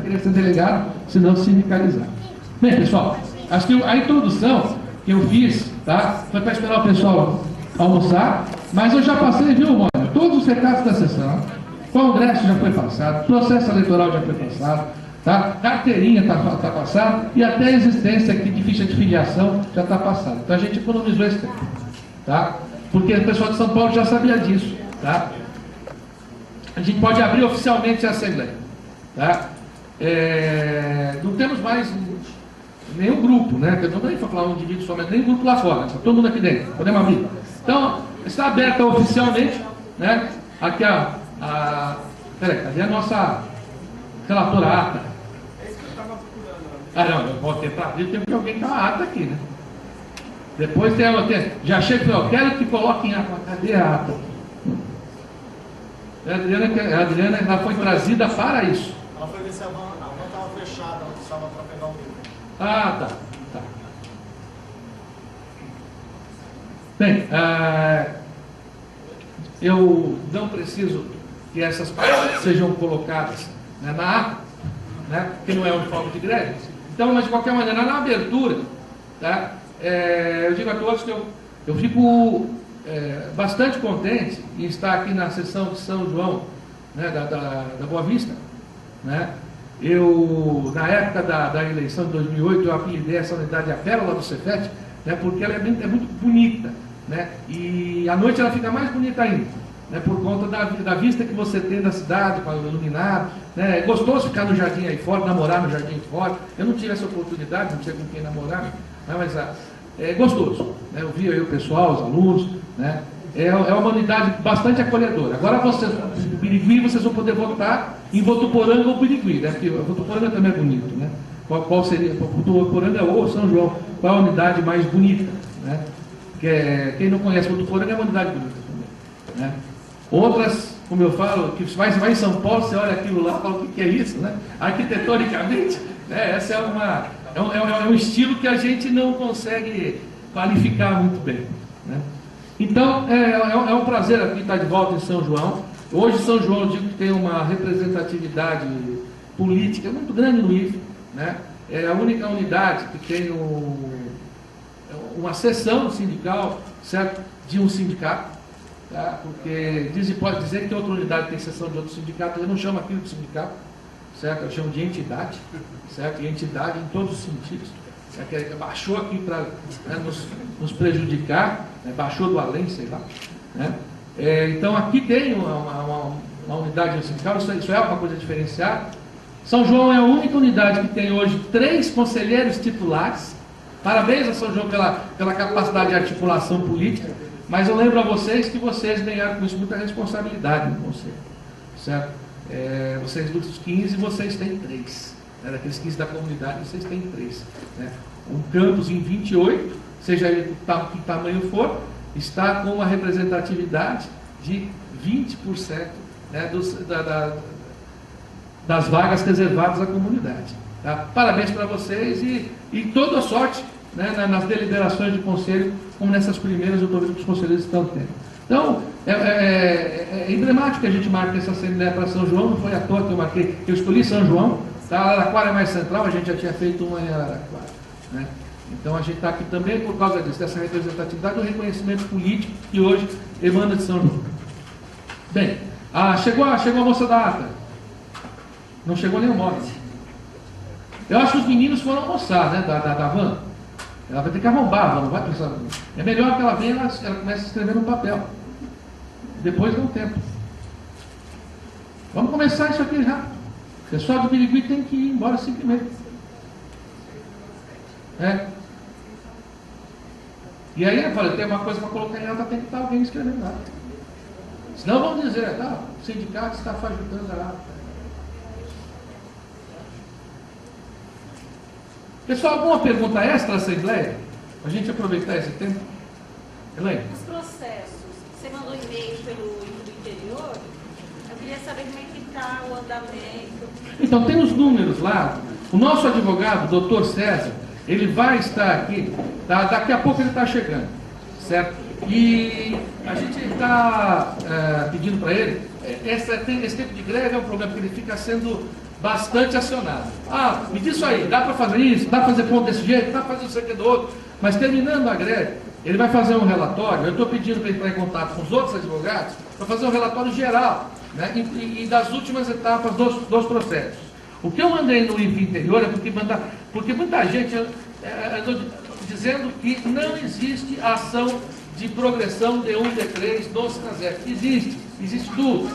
querer ser delegado, se não sindicalizar. Bem, pessoal, acho que a introdução que eu fiz, tá, foi para esperar o pessoal almoçar, mas eu já passei, viu, Mônica, todos os recados da sessão, congresso já foi passado, processo eleitoral já foi passado, tá? Carteirinha está passada e até a existência aqui de ficha de filiação já está passada. Então a gente economizou esse tempo, tá? Porque o pessoal de São Paulo já sabia disso, tá? A gente pode abrir oficialmente a Assembleia, tá? Não temos mais nenhum grupo, né? Eu não vou nem falar um indivíduo somente, nem grupo lá fora, está todo mundo aqui dentro, podemos abrir. Então, está aberta oficialmente, né? Aqui peraí, cadê a nossa relatora ata? É isso que eu estava procurando. Ah, não, eu vou tentar abrir, tem que alguém com a ata aqui, né? Depois já chega e fala, eu quero que coloquem a ata. Cadê a ata? A Adriana ela foi trazida para isso. Ela foi ver se a van estava fechada, ela estava para pegar o livro. Ah, tá. Bem, eu não preciso que essas partes sejam colocadas, né, na ata, né, que não é uniforme de greve. Então, mas de qualquer maneira, na abertura, tá, eu digo a todos que eu fico bastante contente em estar aqui na sessão de São João, né, da Boa Vista, né. Na época da eleição de 2008, eu apelidei essa unidade a Pérola do Cefete, né, porque ela é muito bonita, né, e à noite ela fica mais bonita ainda, né, por conta da vista que você tem da cidade, para o iluminado, né. É gostoso ficar no jardim aí fora, namorar no jardim aí fora. Eu não tive essa oportunidade, não tinha com quem namorar, né, mas é gostoso, né. Eu vi aí o pessoal, os alunos, né. É uma unidade bastante acolhedora. Agora vocês, o Birigui, vocês vão poder votar em Votuporanga ou Birigui, né? Porque Votuporanga também é bonito, né? Qual seria? Votuporanga ou São João? Qual a unidade mais bonita, né? Quem não conhece Votuporanga é uma unidade bonita também, né? Outras, como eu falo, que vai em São Paulo, você olha aquilo lá e fala, o que é isso, né? Arquitetonicamente, né? Essa é um estilo que a gente não consegue qualificar muito bem, né? Então, é um prazer aqui estar de volta em São João. Hoje, São João, eu digo que tem uma representatividade política muito grande no IFE, né? É a única unidade que tem uma seção sindical, certo? De um sindicato, tá? Porque pode dizer que outra unidade tem seção de outro sindicato, eu não chamo aquilo de sindicato, certo? Eu chamo de entidade, certo? E entidade em todos os sentidos. Que baixou aqui para, né, nos prejudicar, né, baixou do além, sei lá, né? Então aqui tem uma unidade sindical, isso é uma coisa diferenciada. São João é a única unidade que tem hoje 3 conselheiros titulares. Parabéns a São João pela capacidade de articulação política, mas eu lembro a vocês que vocês ganharam com isso muita responsabilidade no conselho, certo? Vocês dos 15, vocês têm 3. Daqueles 15 da comunidade, vocês têm 3. Né? Um campus em 28, seja ele que tamanho for, está com uma representatividade de 20%, né, das vagas reservadas à comunidade. Tá? Parabéns para vocês e toda a sorte, né, nas deliberações de conselho, como nessas primeiras, eu estou vendo que os conselheiros estão tendo. Então, é emblemático que a gente marque essa Assembleia para São João, não foi à toa que eu marquei, eu escolhi São João. Tá, Araraquara é mais central, a gente já tinha feito uma em Araraquara, né? Então a gente está aqui também por causa disso, dessa representatividade do reconhecimento político que hoje emana de São João. Bem, chegou a moça da ata. Não chegou nem o móvel. Eu acho que os meninos foram almoçar, né, da van. Ela vai ter que arrombar a van, não vai precisar. É melhor que ela venha, ela comece a escrever no papel. Depois dá um tempo. Vamos começar isso aqui já. O pessoal do Birigui tem que ir embora 5h30. E aí eu falei, tem uma coisa para colocar em ata, tem que estar alguém escrevendo nada. Senão vamos dizer, o sindicato está fagitando a ata. Pessoal, alguma pergunta extra à Assembleia? Para a gente aproveitar esse tempo? Elaine? Os processos, você mandou e-mail pelo interior, eu queria saber como é que está o andamento. Então, tem os números lá. O nosso advogado, doutor César, ele vai estar aqui, tá? Daqui a pouco ele está chegando, certo? E a gente está pedindo para ele, esse tempo de greve é um problema, porque ele fica sendo bastante acionado. Ah, me diz isso aí, dá para fazer isso, dá para fazer ponto desse jeito, dá para fazer isso aqui do outro. Mas terminando a greve, ele vai fazer um relatório, eu estou pedindo para ele entrar em contato com os outros advogados, para fazer um relatório geral, né, e das últimas etapas dos processos. O que eu mandei no INPE Interior é porque muita gente dizendo que não existe ação de progressão D1, D3 nos CASEP. Existe duas.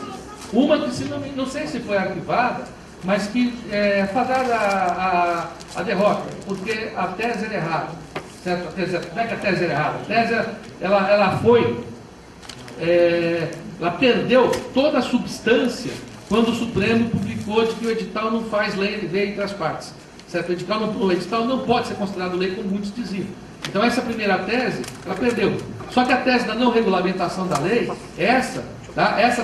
Uma que, se não sei se foi arquivada, mas que é fadada a derrota, porque a tese era errada. Certo? Não é que a tese era errada. A tese, ela perdeu toda a substância quando o Supremo publicou de que o edital não faz lei entre as partes. Certo? O edital não pode ser considerado lei, como muitos diziam. Então, essa primeira tese, ela perdeu. Só que a tese da não regulamentação da lei, essa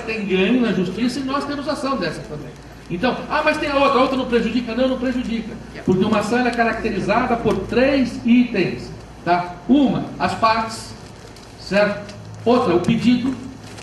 tem ganho na justiça e nós temos ação dessa também. Então, mas tem a outra não prejudica? Não prejudica. Porque uma ação é caracterizada por 3 itens. Tá? Uma, as partes, certo? Outra, o pedido,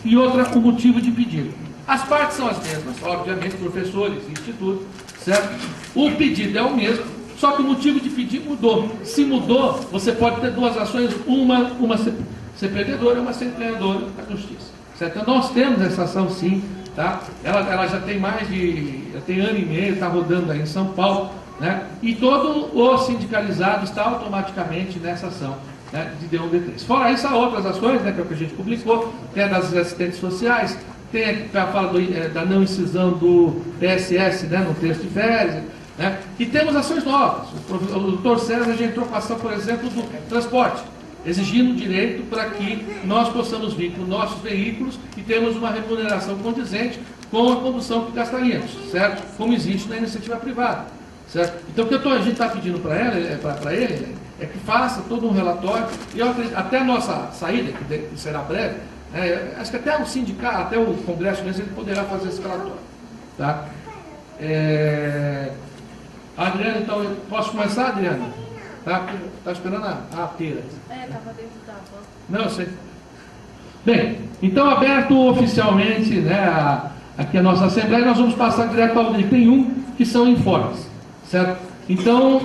e outra, o motivo de pedido. As partes são as mesmas, obviamente, professores, instituto, certo? O pedido é o mesmo, só que o motivo de pedir mudou. Se mudou, você pode ter duas ações, uma ser perdedora e uma ser ganhadora da justiça. Certo? Então, nós temos essa ação sim, tá? Ela já tem já tem ano e meio, está rodando aí em São Paulo, né? E todo o sindicalizado está automaticamente nessa ação, né, de D1, D3. Fora isso, há outras ações, né, que é o que a gente publicou, tem a das assistentes sociais, tem a fala da não incisão do PSS, né, no texto de férias, né? E temos ações novas. O doutor César já entrou com a ação, por exemplo, do transporte, exigindo direito para que nós possamos vir com nossos veículos e termos uma remuneração condizente com a condução que gastaríamos, certo? Como existe na iniciativa privada, certo? Então, o que a gente está pedindo para ele é que faça todo um relatório, e até a nossa saída, que será breve, acho que até o sindicato, até o Congresso mesmo, ele poderá fazer esse relatório, tá? Adriana, então, eu posso começar, Adriana? Tá esperando a pera. Estava dentro da van. Não, eu sei. Bem, então, aberto oficialmente, né, aqui a nossa Assembleia, nós vamos passar direto ao item 1, que são informes, certo? Então,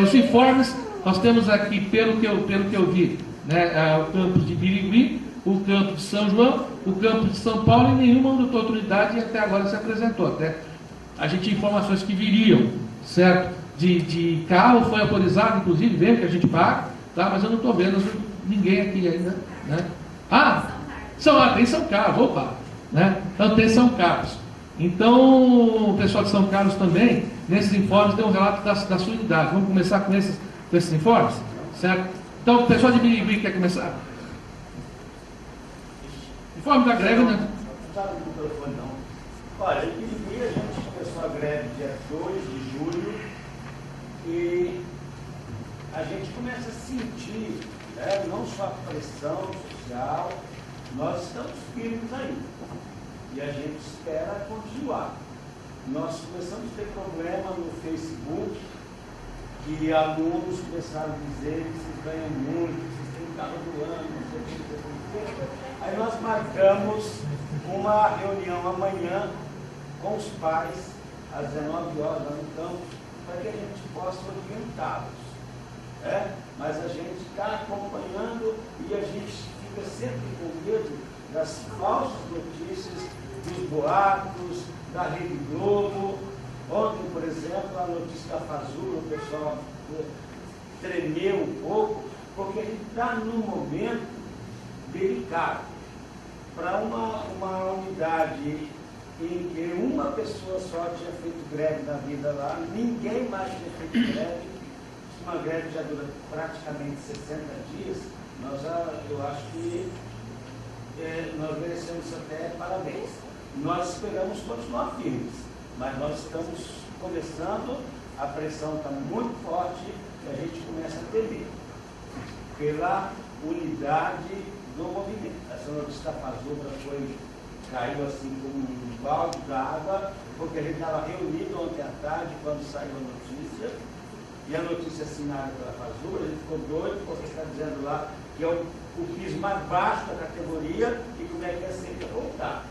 os informes, nós temos aqui, pelo que eu vi, né, o campus de Birigui, o campus de São João, o campus de São Paulo, e nenhuma outra autoridade até agora se apresentou. Até a gente tinha informações que viriam, certo? De carro, foi autorizado, inclusive, vem que a gente paga, tá? Mas eu não estou vendo ninguém aqui ainda, né? Tem São Carlos, opa, né? Então tem São Carlos. Então, o pessoal de São Carlos também, nesses informes, tem um relato da sua unidade. Vamos começar com esses informes, certo? Então, o pessoal de Birigui quer começar? Informe da greve, né? Não sabe o microfone, não. Olha, em Birigui a gente começou a greve dia 2 de julho e a gente começa a sentir, né, não só a pressão social, nós estamos firmes ainda e a gente espera continuar. Nós começamos a ter problema no Facebook, que alunos começaram a dizer que vocês ganham muito, vocês têm carro do ano, não sei o que. Aí nós marcamos uma reunião amanhã com os pais, às 19 horas lá no campus, para que a gente possa orientá-los. Mas a gente está acompanhando e a gente fica sempre com medo das falsas notícias, dos boatos, da Rede Globo. Ontem, por exemplo, a notícia da Fazula, o pessoal tremeu um pouco, porque a gente está num momento delicado. Para uma unidade em que uma pessoa só tinha feito greve na vida lá, ninguém mais tinha feito greve, uma greve já dura praticamente 60 dias, eu acho que nós merecemos até parabéns. Nós esperamos continuar firmes, mas nós estamos começando, a pressão está muito forte e a gente começa a temer pela unidade do movimento. Essa notícia da Fazula caiu assim como um balde d'água, porque a gente estava reunido ontem à tarde quando saiu a notícia, e a notícia assinada pela Fazula, a gente ficou doido, porque está dizendo lá que é o piso mais baixo da categoria e como é que é sempre voltar.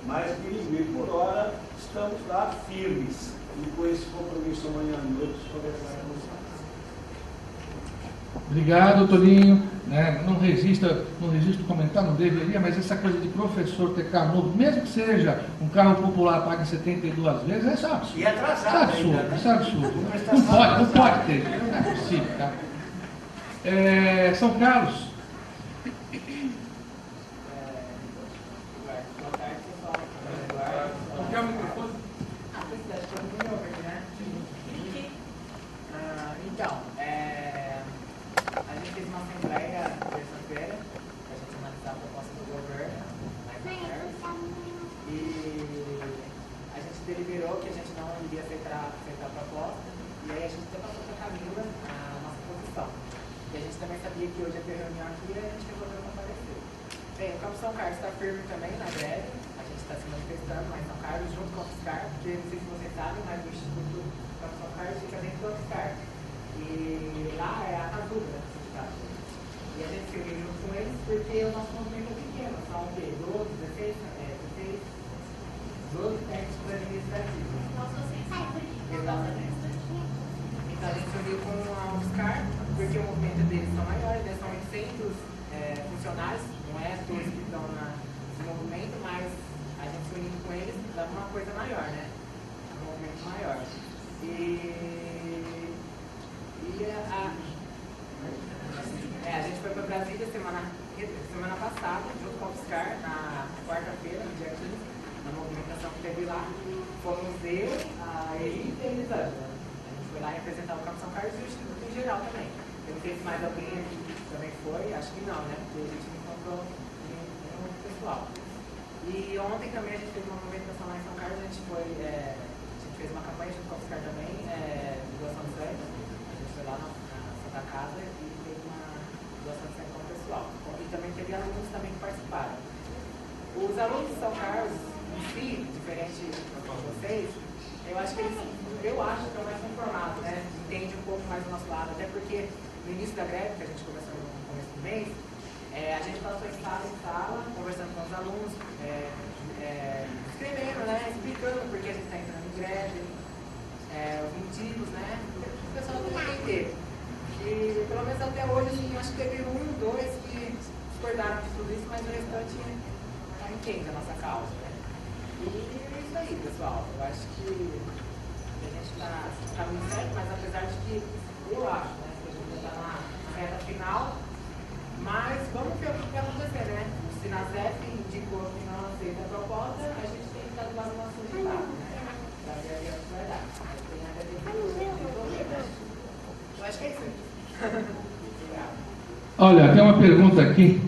Mas Birigui, por hora, estamos lá firmes e com esse compromisso amanhã à noite conversar com vocês. Obrigado, Toninho. Né? Não resisto a comentar, não deveria, mas essa coisa de professor ter carro novo, mesmo que seja um carro popular pague 72 vezes, é só absurdo. E atrasado Isso é absurdo, ainda, né? isso é absurdo. Não pode ter. Não é possível, tá? São Carlos. Quer o microfone? Então, a gente fez uma assembleia terça-feira para a gente analisar a proposta do governo e a gente deliberou que a gente não iria aceitar a proposta e aí a gente até passou para a Camila a nossa posição. E a gente também sabia que hoje ia ter reunião aqui e a gente resolveu comparecer. Bem, o Campo São Carlos está firme também na greve, a gente está se manifestando lá em São Carlos junto com o UFSCar, porque não sei se vocês sabem, mas o Instituto Campo São Carlos fica dentro do UFSCar. E lá é a casuga da cidade. E a gente se uniu junto com eles porque o nosso movimento é pequeno, são o quê? 12 técnicos administrativos. Exatamente. Então a gente se uniu com a UFSCar, porque o movimento deles são maiores, né? São 800 funcionários, não é todos que estão no movimento, mas a gente se uniu com eles dá uma coisa maior, né? Um movimento maior. A gente foi para Brasília semana passada, junto com o UFSCar, na quarta-feira, no dia 15, na movimentação que teve lá. Fomos eu, a Elita e a Elisângela. A gente foi lá representar o Campo São Carlos e o Instituto em geral também. Eu não sei se mais alguém aqui também foi, acho que não, né? Porque a gente não encontrou nenhum pessoal. E ontem também a gente fez uma movimentação lá em São Carlos, a gente fez uma campanha junto com o UFSCar também, de doação de sangue. A gente foi lá na Santa Casa e fez uma doação de sangue com o pessoal. E também teve alunos também que participaram. Os alunos de São Carlos, em si, diferente de vocês, eu acho que estão mais informados, né? Entendem um pouco mais do nosso lado, até porque no início da greve, que a gente começou no começo do mês, a gente passou em sala, conversando com os alunos, escrevendo, né? Explicando por que a gente está entrando em greve, os motivos, né? O pessoal tem que entender. E pelo menos até hoje, assim, eu acho que teve 1, 2 que discordaram de tudo isso, mas o restante entende a nossa causa, né? E é isso aí, pessoal. Eu acho que a gente está no caminho certo, mas apesar de que eu acho, né, que a gente está na reta final, mas vamos ver o que vai acontecer, né? Se na ZEF indicou que não aceita a proposta, a gente tem que estar do lado do nosso resultado, né? Para ver a que vai dar. Tem até que resolver, né? Eu acho que é isso aí. Obrigado. Olha, tem uma pergunta aqui.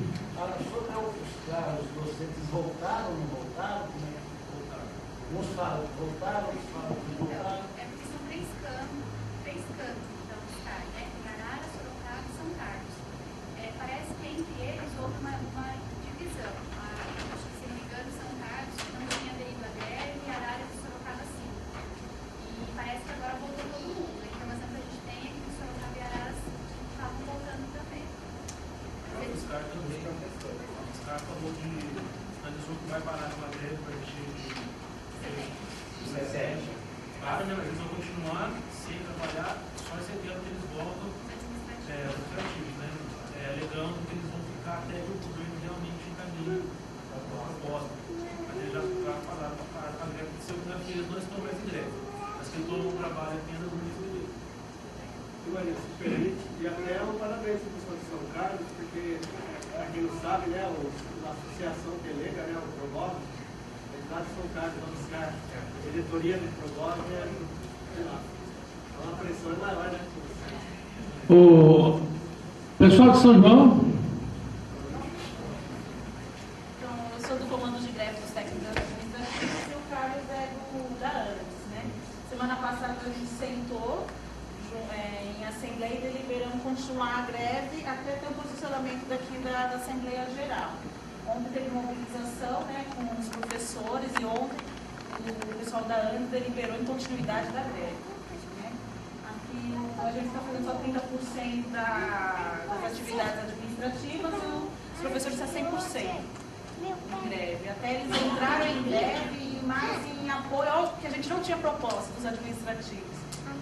Os docentes voltaram, não voltaram? Como é que voltaram? Uns falam que voltaram, outros falam que não voltaram. É porque são três campos da UFSCar, né? Arara, Sorocaba e São Carlos. Parece que entre eles houve uma divisão. Acho que, se não me engano, São Carlos não tinha aderido à greve e Arara e Sorocaba sim. E parece que agora voltou todo mundo. A informação que a gente tem é que Sorocaba e Arara estavam voltando também. O UFSCar também. O UFSCar falou que finalizou que vai parar com a greve para a gente. 17. Claro, né? Eles vão continuar sem trabalhar, só em setembro que eles voltam administrativos, né? Alegando que eles vão ficar até que o governo realmente encaminhe a proposta. Mas eles já falaram para parar com a greve de segunda-feira, eles não estão mais em greve. Mas quem todo o trabalho apenas no início do dia. E Maria, se permite, e até um parabéns para o pessoal de São Carlos, porque, para quem não sabe, né, a associação que elega, né, o Promove, lá de São Carlos, vamos buscar a diretoria do Promove, sei lá, uma pressão maior, né? O pessoal de São João. Então, eu sou do comando de greve dos técnicos administrativos e o Carlos é da ANDES, né? Semana passada a gente sentou em assembleia e deliberamos continuar a greve até ter o posicionamento daqui da Assembleia Geral. Ontem teve uma mobilização, né, com os professores e ontem o pessoal da ANDES deliberou em continuidade da greve. Né? Aqui a gente está fazendo só 30% das atividades administrativas e os professores estão 100% em greve. Até eles entraram em greve e mais em apoio ao que a gente não tinha proposta dos administrativos.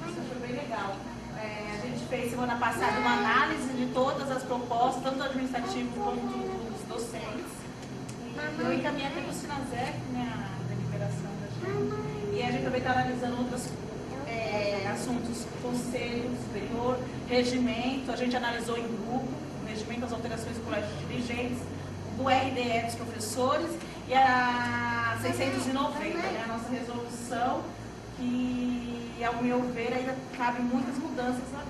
Isso foi bem legal. A gente fez semana passada uma análise de todas as propostas, tanto do administrativo quanto dos docentes. Eu encaminhei até para o Sinazec, né, a deliberação da gente. E a gente também está analisando outros assuntos, conselho superior, regimento, a gente analisou em grupo, o regimento, as alterações do colégio de dirigentes, do RDE dos professores e a 690, né, a nossa resolução, que, ao meu ver, ainda cabe muitas mudanças lá.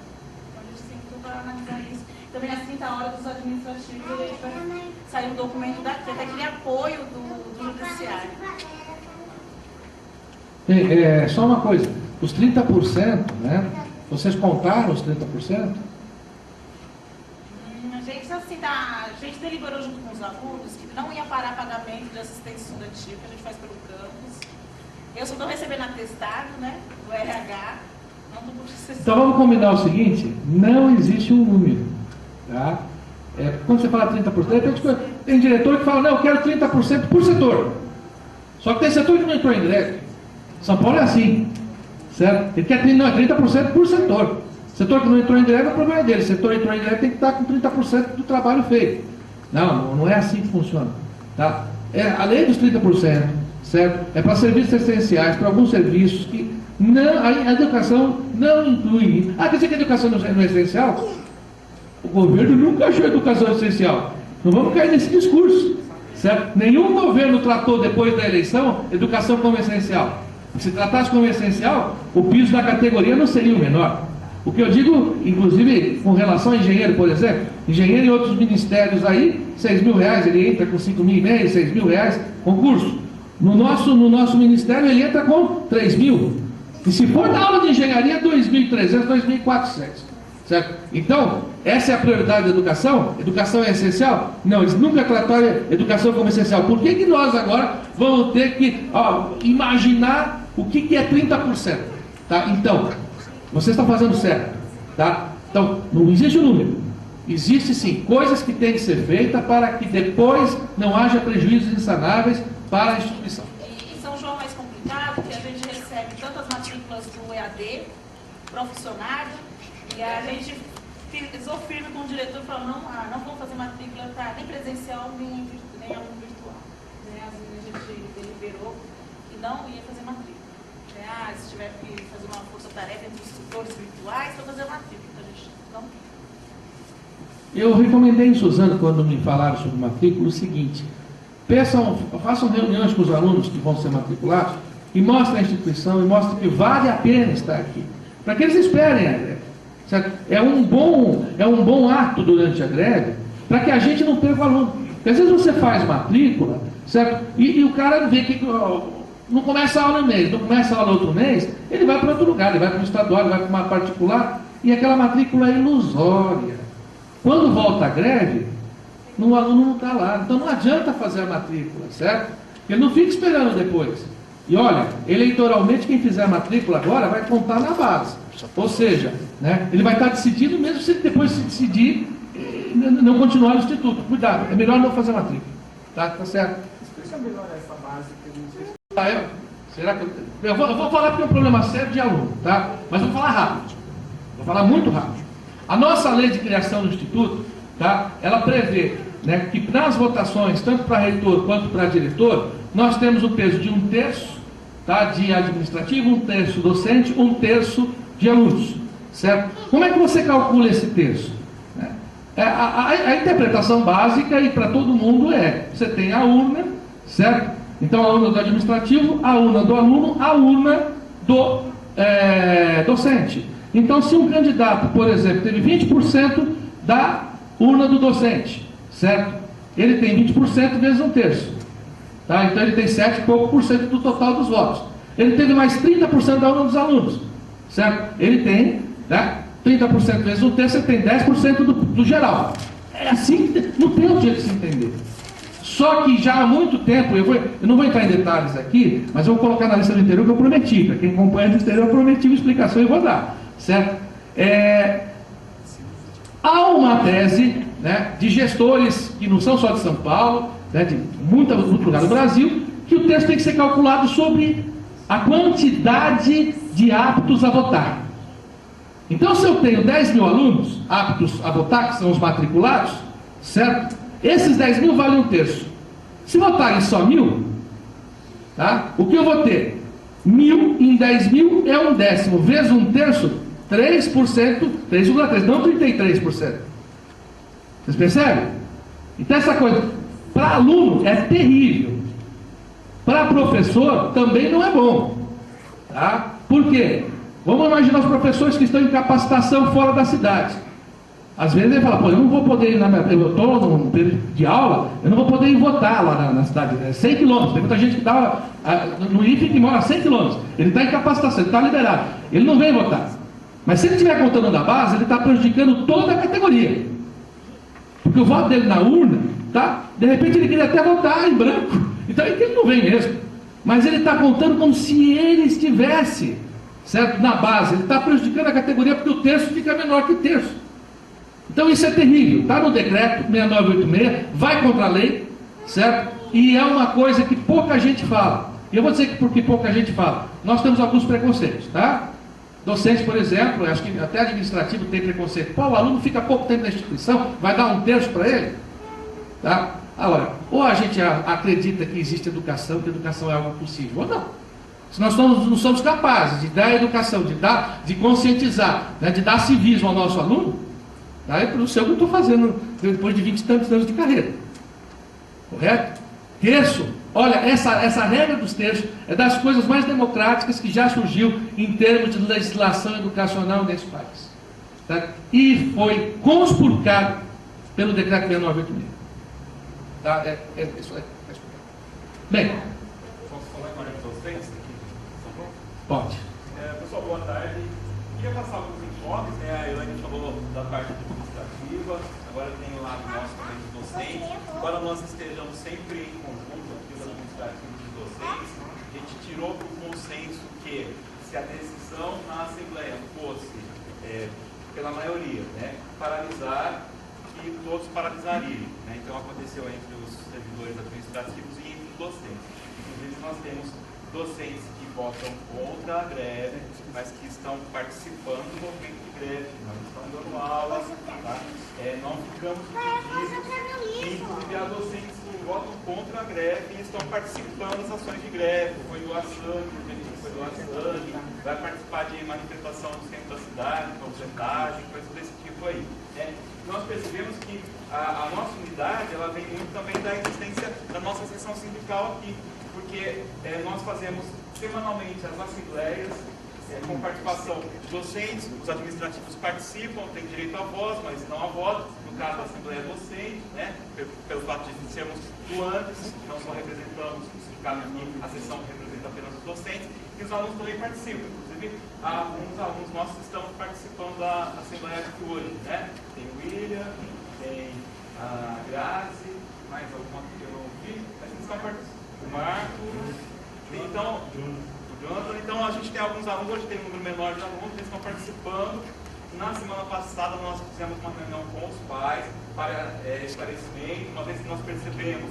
Então, a gente tem tudo para analisar isso. Também às 30 horas dos administrativos, a gente vai sair um documento daqui, até aquele apoio do judiciário. Só uma coisa, os 30%, né? Vocês contaram os 30%? A gente deliberou junto com os alunos que não ia parar pagamento de assistência estudantil que a gente faz pelo campus. Eu só estou recebendo atestado, né, do RH. Não estou processando. Então vamos combinar o seguinte, não existe um número, tá? Quando você fala 30%, de repente tem diretor que fala, não, eu quero 30% por setor. Só que tem setor que não entrou em greve. São Paulo é assim, certo? Ele quer 30% por setor. Setor que não entrou em greve, é o problema dele. Setor que entrou em greve tem que estar com 30% do trabalho feito. Não é assim que funciona. Tá? Além dos 30%, certo? É para serviços essenciais, para alguns serviços que não, a educação não inclui. Quer dizer que a educação não é essencial? O governo nunca achou a educação essencial. Não vamos cair nesse discurso. Certo? Nenhum governo tratou, depois da eleição, educação como essencial. Se tratasse como essencial, o piso da categoria não seria o menor. O que eu digo, inclusive, com relação a engenheiro, por exemplo, engenheiro e outros ministérios aí, R$6.000, ele entra com 5.500, R$6.000, concurso. No nosso ministério, ele entra com 3.000. E se for na aula de engenharia, 2.300, 2.400. Certo? Então, essa é a prioridade da educação? Educação é essencial? Não, eles nunca trataram a educação como essencial. Por que nós agora vamos ter que imaginar o que é 30%? Tá? Então, você está fazendo certo. Tá? Então, não existe o número. Existe sim coisas que têm que ser feitas para que depois não haja prejuízos insanáveis para a instituição. E São João é mais complicado, que a gente recebe tantas matrículas do EAD, profissionário, e a gente pisou firme com o diretor e falou, não vamos fazer matrícula nem presencial, nem aluno virtual. Às vezes a gente deliberou que não ia fazer matrícula. Se tiver que fazer uma força-tarefa entre os tutores virtuais, para fazer matrícula. Então a gente não quer. Eu recomendei em Suzano, quando me falaram sobre matrícula, o seguinte: façam reuniões com os alunos que vão ser matriculados e mostrem a instituição e mostrem que vale a pena estar aqui, para que eles esperem a greve. Certo? É um bom ato durante a greve, para que a gente não perca o aluno. Porque às vezes você faz matrícula, certo? E o cara vê que não começa a aula um mês, não começa a aula outro mês, ele vai para outro lugar, ele vai para um estadual, ele vai para uma particular, e aquela matrícula é ilusória. Quando volta a greve, o aluno não está lá. Então não adianta fazer a matrícula, certo? Ele não fica esperando depois. E olha, eleitoralmente quem fizer a matrícula agora vai contar na base. Ou seja, né, ele vai estar decidido mesmo se ele depois se decidir não continuar no instituto. Cuidado, é melhor não fazer a matrícula. Tá certo? Explica melhor essa base que a gente... Será que eu vou falar porque é um problema sério de aluno, tá? Mas vou falar rápido. Vou falar muito rápido. A nossa lei de criação do Instituto, tá? Ela prevê, né, que nas votações, tanto para reitor quanto para diretor, nós temos o peso de 1/3, tá, de administrativo, 1/3 docente, 1/3 de alunos. Certo? Como é que você calcula esse terço? A interpretação básica e para todo mundo você tem a urna, certo? Então a urna do administrativo, a urna do aluno, a urna do docente. Então se um candidato, por exemplo, teve 20% da urna do docente, certo? Ele tem 20% vezes 1/3. Tá? Então ele tem 7 e pouco por cento do total dos votos. Ele teve mais 30% da urna dos alunos, certo? Ele tem, né, 30% vezes 1/3, você tem 10% do geral. É assim, não tem outro jeito de se entender. Só que já há muito tempo, eu não vou entrar em detalhes aqui, mas eu vou colocar na lista do interior que eu prometi. Para quem acompanha do interior, eu prometi uma explicação e vou dar. Certo? Há uma tese, né, de gestores que não são só de São Paulo, né, de muito lugar do Brasil, que o texto tem que ser calculado sobre a quantidade de aptos a votar. Então, se eu tenho 10 mil alunos aptos a votar, que são os matriculados, certo? Esses 10 mil valem 1/3. Se votarem só 1.000, tá? O que eu vou ter? 1.000 em 10 mil é 1/10, vezes 1/3, 3%, 3,3%, não 33%. Vocês percebem? Então essa coisa, para aluno é terrível. Para professor também não é bom. Tá? Por quê? Vamos imaginar os professores que estão em capacitação fora da cidade. Às vezes ele fala, pô, eu não vou poder ir, eu estou num período de aula, eu não vou poder ir votar lá na cidade, 100 quilômetros. Tem muita gente que está no IFE que mora a 100 quilômetros. Ele está em capacitação, ele está liberado. Ele não vem votar. Mas se ele estiver contando da base, ele está prejudicando toda a categoria. Porque o voto dele na urna, tá? De repente ele queria até votar em branco. Então ele não vem mesmo. Mas ele está contando como se ele estivesse, certo? Na base. Ele está prejudicando a categoria porque o terço fica menor que o terço. Então isso é terrível. Está no decreto 6986, vai contra a lei, certo? E é uma coisa que pouca gente fala. E eu vou dizer que porque pouca gente fala. Nós temos alguns preconceitos, tá? Docente, por exemplo, acho que até administrativo tem preconceito. Pô, o aluno fica pouco tempo na instituição, vai dar 1/3 para ele? Tá? Agora, ou a gente acredita que existe educação, que educação é algo possível, ou não. Se nós não somos capazes de dar educação, de conscientizar, né, de dar civismo ao nosso aluno, tá? Eu não sei o que eu estou fazendo depois de 20 e tantos anos de carreira. Correto? Terço. Olha, essa regra dos terços é das coisas mais democráticas que já surgiu em termos de legislação educacional nesse país. Tá? E foi conspurcado pelo decreto 6986. Tá? Isso é. Bem. Posso falar agora com vocês aqui? Pode. Pessoal, boa tarde. Queria passar alguns informes, né? A Elaine falou da parte administrativa, agora tem o lado nosso também de docente. Embora nós estejamos sempre em conjunto aqui, os administrativos e docentes, a gente tirou para o consenso que se a decisão na Assembleia fosse, pela maioria, né, paralisar, que todos paralisariam. Né? Então aconteceu entre os servidores administrativos e entre os docentes. Inclusive nós temos docentes que votam contra a greve, mas que estão participando do movimento de greve, não estão dando aulas, tá? Não ficamos divididos. Inclusive há docentes que votam contra a greve e estão participando das ações de greve. Foi doar sangue, o gente foi doar sangue, vai participar de manifestação no centro da cidade, panfletagem, coisas desse tipo aí. Nós percebemos que a nossa unidade ela vem muito também da existência da nossa seção sindical aqui, porque nós fazemos semanalmente as assembleias com participação dos docentes, os administrativos participam, têm direito à voz, mas não a voto, no caso da assembleia docente, né, pelo fato de sermos doantes, não só representamos o sindicato aqui, a seção representa apenas os docentes, e os alunos também participam. Inclusive, alguns alunos nossos estão participando da assembleia aqui hoje, né? Tem o William, tem a Grazi, mais alguma que eu não vi, mas eles estão participando. O Marcos, então, o Jonathan, então a gente tem alguns alunos, hoje tem um número menor de alunos, eles estão participando. Na semana passada nós fizemos uma reunião com os pais para esclarecimento, uma vez que nós percebemos,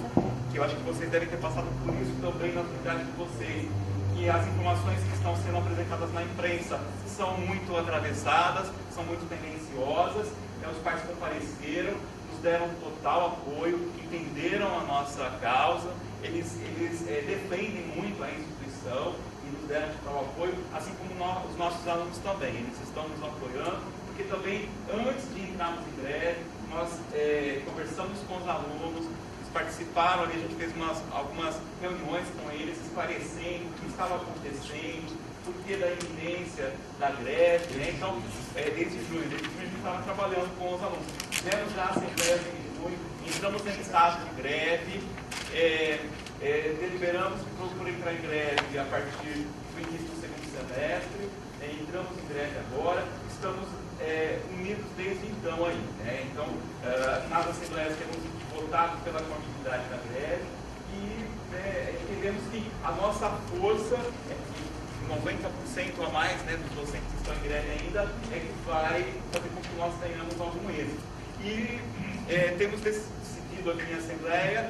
que eu acho que vocês devem ter passado por isso também na atividade de vocês, que as informações que estão sendo apresentadas na imprensa são muito atravessadas, são muito tendenciosas, os pais compareceram, nos deram total apoio, entenderam a nossa causa, eles defendem muito a instituição e nos deram total apoio, assim como os nossos alunos também, eles estão nos apoiando, porque também, antes de entrarmos em greve, nós conversamos com os alunos, eles participaram ali, a gente fez algumas reuniões com eles, esclarecendo o que estava acontecendo, por que da iminência da greve, né? Então, desde junho a gente estava trabalhando com os alunos. Fizemos já assembleias em junho, entramos em estado de greve, deliberamos por entrar em greve a partir do início do segundo semestre, entramos em greve agora, estamos unidos desde então aí. Né? Então, nas assembleias temos votado pela continuidade da greve e entendemos que a nossa força, 90% a mais, né, dos docentes que estão em greve ainda, que vai fazer com que nós tenhamos algum êxito. E temos decidido decidido aqui em Assembleia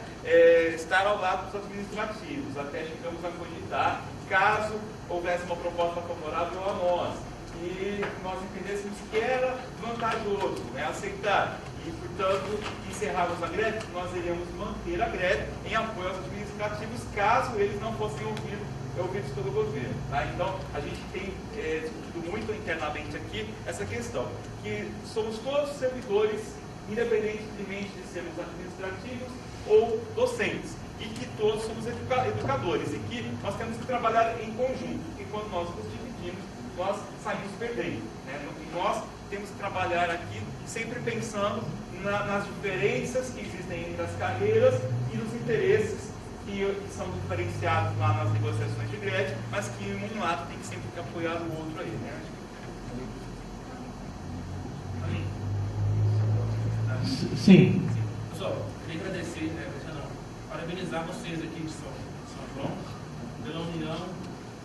estar ao lado dos administrativos, até chegamos a cogitar, caso houvesse uma proposta favorável a nós, e nós entendêssemos que era vantajoso, né, aceitar, e, portanto, encerrarmos a greve, nós iríamos manter a greve em apoio aos administrativos, caso eles não fossem ouvidos pelo governo. Tá? Então, a gente tem discutido muito internamente aqui essa questão, que somos todos servidores, independentemente de sermos administrativos ou docentes, e que todos somos educadores, e que nós temos que trabalhar em conjunto, e quando nós nos dividimos, nós saímos perdendo. Né? E nós temos que trabalhar aqui sempre pensando nas diferenças que existem entre as carreiras e nos interesses que são diferenciados lá nas negociações de greve, mas que um lado tem que sempre apoiar o outro aí. Né? Sim. Pessoal, queria agradecer, parabenizar vocês aqui de São João, pela união,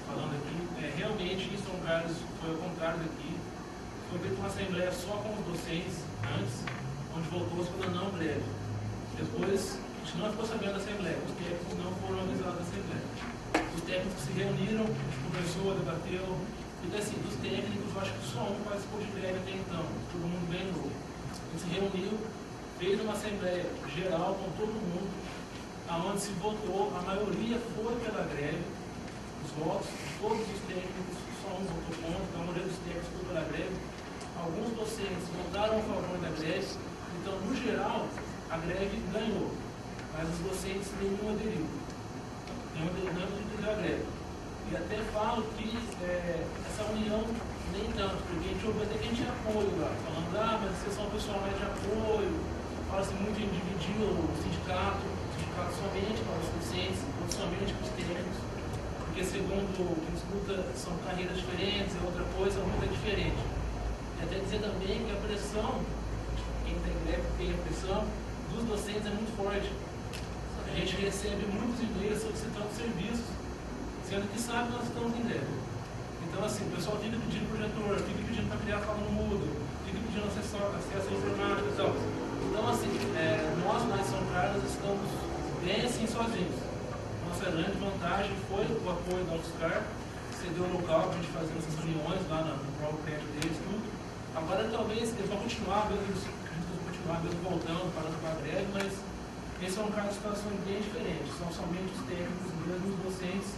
falando aqui. Realmente, em São Carlos foi ao contrário daqui. Foi feita uma assembleia só com os docentes antes, onde voltou-se para não greve. Depois, a gente não ficou sabendo da assembleia, os técnicos não foram avisados da assembleia. Os técnicos se reuniram, a gente conversou, debateu. Então, assim, dos técnicos, eu acho que só um participou de greve até então, todo mundo bem novo. A gente se reuniu, fez uma assembleia geral com todo mundo, aonde se votou, a maioria foi pela greve, os votos, todos os técnicos, só um votou contra, a maioria dos técnicos foi pela greve, alguns docentes votaram a favor da greve, então, no geral, a greve ganhou, mas os docentes nenhum aderiu, nenhum aderiu à greve. E até falo que essa união nem tanto, porque a gente ouviu até que a gente tinha apoio lá, falando, mas vocês são um pessoal mais de apoio, fala-se muito em dividir o sindicato somente para os docentes, ou somente para os técnicos, porque segundo quem escuta, são carreiras diferentes, é outra coisa, muito diferente. E até dizer também que a pressão, quem tem greve tem a pressão, dos docentes é muito forte. A gente recebe muitos e-mails solicitando serviços, sendo que sabe que nós estamos em greve. Então, assim, o pessoal fica pedindo projetor, fica pedindo para criar fala no mudo, fica pedindo acesso à informática e tal. Então, assim, nós lá em São Carlos estamos bem assim sozinhos. Nossa grande vantagem foi o apoio da UFSCar, cedeu o local para a gente fazer essas reuniões lá no próprio prédio deles, tudo. Agora, talvez, eles vão continuar, mesmo voltando, parando com a greve, mas em São Carlos situações bem diferentes. São somente os técnicos mesmo, os docentes.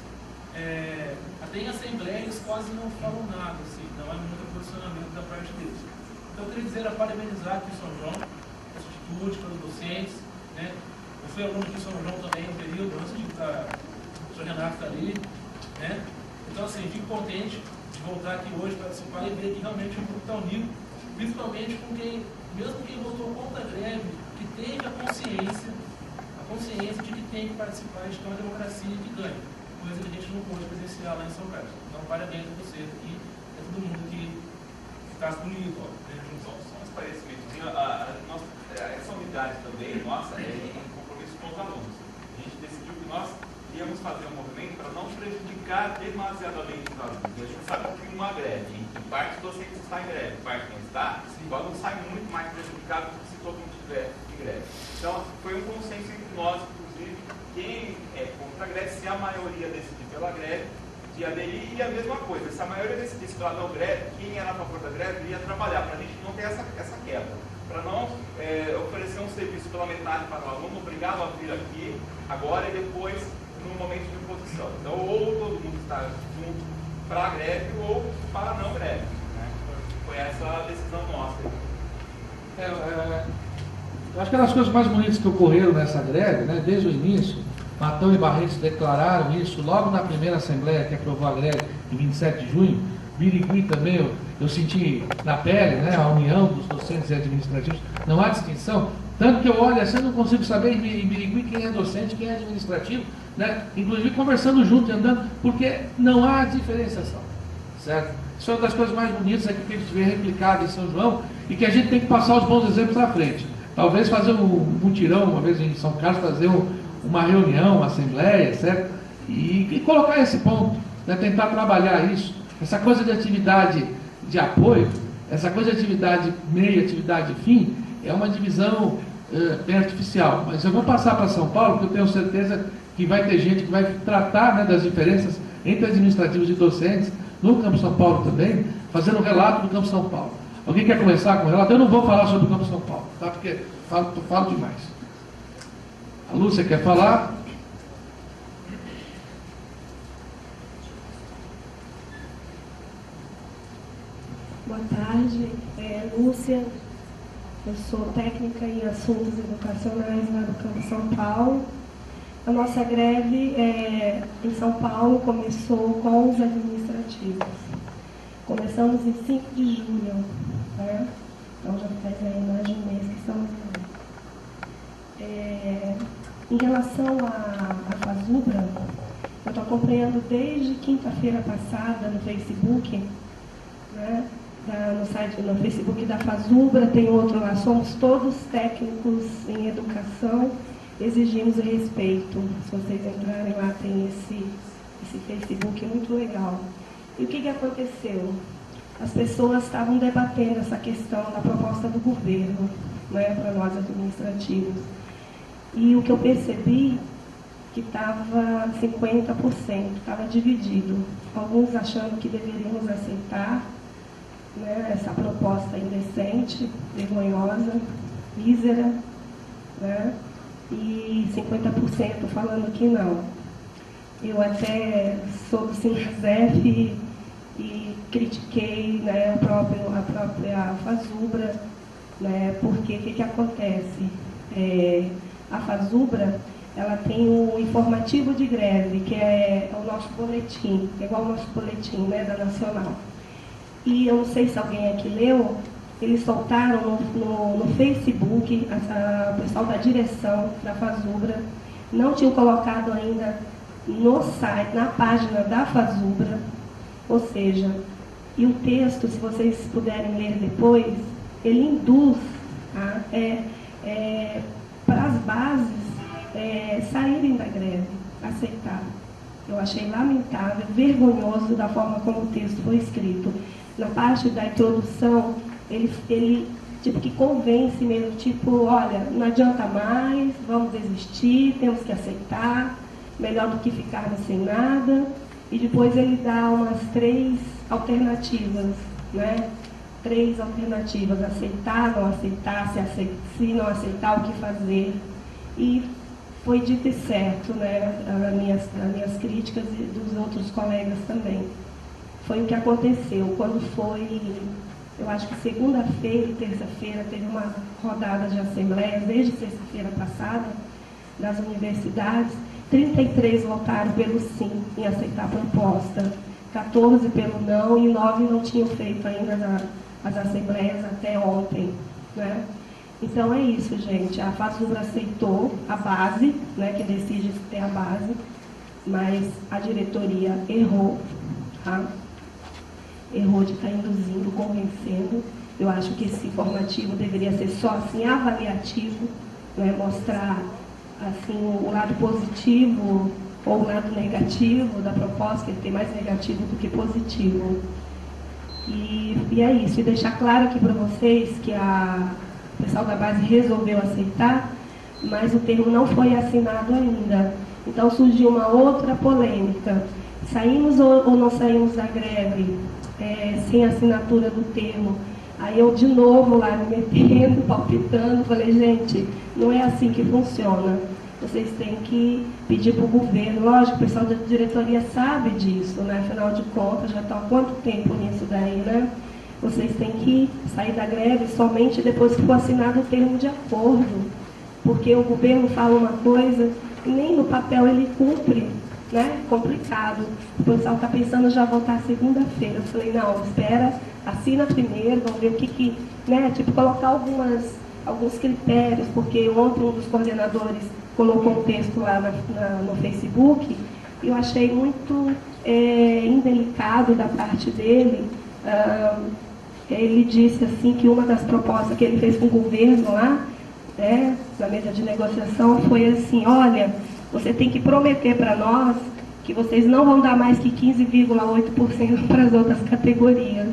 Até em assembleia eles quase não falam nada, assim, não há muito posicionamento da parte deles. Então eu queria dizer, parabenizar aqui em São João, essa atitude para os docentes, né? Eu fui aluno aqui em São João também, um período, antes de estar, o senhor Renato está ali, né? Então assim, fico contente de voltar aqui hoje para participar e ver que realmente é um grupo tão unido, principalmente com quem, mesmo quem votou contra a greve, que teve a consciência de que tem que participar de uma democracia que ganha. Coisa que a gente não pôde presenciar lá em São Carlos. Então, parabéns a vocês aqui, todo mundo que está unido. Só um esclarecimento. Essa unidade também, nossa, é em compromisso com os alunos. A gente decidiu que nós íamos fazer um movimento para não prejudicar demasiadamente os alunos. A gente sabe que uma greve, em parte dos docentes está em greve, parte não está, o aluno sai muito mais prejudicado do que se todo mundo estiver em greve. Então, foi um consenso entre nós, inclusive, quem é contra a greve, se a maioria decidir pela greve, de aderir, e a mesma coisa, se a maioria decidisse pela não greve, quem era a favor da greve ia trabalhar, para a gente não ter essa quebra, para não oferecer um serviço pela metade para o aluno, obrigado a vir aqui, agora e depois, no momento de imposição. Então, ou todo mundo está junto para a greve, ou para a não greve. Né? Foi essa a decisão nossa. Eu acho que uma das coisas mais bonitas que ocorreram nessa greve, né, desde o início, Matão e Barretos declararam isso logo na primeira assembleia que aprovou a greve, em 27 de junho. Birigui também, eu senti na pele, né, a união dos docentes e administrativos, não há distinção, tanto que eu olho assim, eu não consigo saber em Birigui quem é docente e quem é administrativo, né, inclusive conversando junto e andando, porque não há diferenciação, certo? Isso é uma das coisas mais bonitas aqui que a gente vê replicado em São João e que a gente tem que passar os bons exemplos à frente. Talvez fazer um mutirão, uma vez em São Carlos, fazer uma reunião, uma assembleia, certo? E colocar esse ponto, né? Tentar trabalhar isso. Essa coisa de atividade de apoio, essa coisa de atividade meio, atividade fim, é uma divisão bem artificial. Mas eu vou passar para São Paulo, porque eu tenho certeza que vai ter gente que vai tratar, né, das diferenças entre administrativos e docentes no Campo São Paulo também, fazendo um relato do Campo São Paulo. Alguém quer começar com o relato? Eu não vou falar sobre o Campo São Paulo, tá? Porque falo demais. A Lúcia quer falar? Boa tarde, Lúcia. Eu sou técnica em assuntos educacionais lá do Campo São Paulo. A nossa greve em São Paulo começou com os administrativos. Começamos em 5 de julho, né? Então já faz aí mais de um mês que estamos lá. Em relação à Fazubra, eu estou acompanhando desde quinta-feira passada no Facebook, né? No Facebook da Fazubra, tem outro lá, somos todos técnicos em educação, exigimos respeito. Se vocês entrarem lá, tem esse Facebook muito legal. E o que aconteceu? As pessoas estavam debatendo essa questão da proposta do governo, né, para nós administrativos. E o que eu percebi, que estava 50%, estava dividido. Alguns achando que deveríamos aceitar, né, essa proposta indecente, vergonhosa, mísera, né, e 50% falando que não. Eu até sou do Sinrasef e critiquei, né, a própria Fazubra, né, porque o que acontece? A Fazubra, ela tem o informativo de greve, que é o nosso boletim, igual o nosso boletim, né, da Nacional. E eu não sei se alguém aqui leu, eles soltaram no Facebook, o pessoal da direção da Fazubra, não tinham colocado ainda no site, na página da Fazubra, ou seja, e o texto, se vocês puderem ler depois, ele induz, tá, para as bases saírem da greve, aceitar. Eu achei lamentável, vergonhoso da forma como o texto foi escrito. Na parte da introdução, ele tipo que convence mesmo, tipo, olha, não adianta mais, vamos desistir, temos que aceitar, melhor do que ficarmos sem nada. E depois ele dá umas 3 alternativas, né? 3 alternativas, aceitar, não aceitar, se não aceitar, o que fazer. E foi dito e certo, né? As minhas críticas e dos outros colegas também. Foi o que aconteceu. Quando foi, eu acho que segunda-feira e terça-feira, teve uma rodada de assembleias, desde sexta-feira passada, das universidades, 33 votaram pelo sim em aceitar a proposta, 14 pelo não e 9 não tinham feito ainda as assembleias até ontem, né? Então é isso, gente. A Fazubra aceitou a base, né, que decide ter a base, mas a diretoria errou, tá? Errou de estar induzindo, convencendo. Eu acho que esse informativo deveria ser só assim, avaliativo, né, mostrar assim, o lado positivo ou o lado negativo da proposta, que tem mais negativo do que positivo. E é isso. E deixar claro aqui para vocês que o pessoal da base resolveu aceitar, mas o termo não foi assinado ainda. Então surgiu uma outra polêmica. Saímos ou não saímos da greve sem assinatura do termo? Aí eu de novo lá me metendo, palpitando, falei, gente, não é assim que funciona. Vocês têm que pedir para o governo. Lógico, o pessoal da diretoria sabe disso, né? Afinal de contas, já está há quanto tempo nisso daí, né? Vocês têm que sair da greve somente depois que for assinado o termo de acordo. Porque o governo fala uma coisa e nem no papel ele cumpre, né? Complicado. O pessoal está pensando já voltar segunda-feira. Eu falei, não, espera, assina primeiro, vamos ver o que né? Tipo, colocar alguns critérios, porque ontem um dos coordenadores colocou um texto lá no Facebook e eu achei muito indelicado da parte dele. Ele disse assim que uma das propostas que ele fez com o governo lá, né, na mesa de negociação, foi assim, olha, você tem que prometer para nós que vocês não vão dar mais que 15,8% para as outras categorias.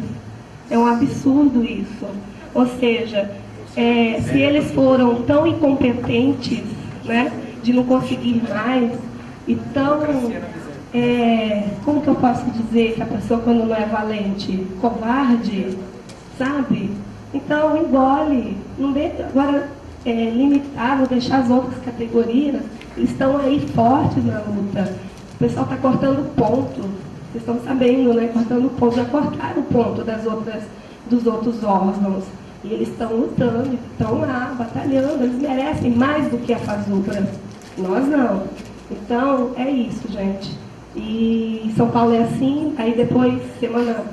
É um absurdo isso. Ou seja, se eles foram tão incompetentes, né, de não conseguir mais, e tão, como que eu posso dizer que a pessoa quando não é valente, covarde, sabe? Então engole, não dê, agora limitar, vou deixar as outras categorias, estão aí fortes na luta. O pessoal está cortando ponto, vocês estão sabendo, né? Cortando ponto, já cortaram o ponto dos outros órgãos. E eles estão lutando, estão lá, batalhando, eles merecem mais do que a FASUPRA. Nós não. Então, é isso, gente. E São Paulo é assim, aí depois, semana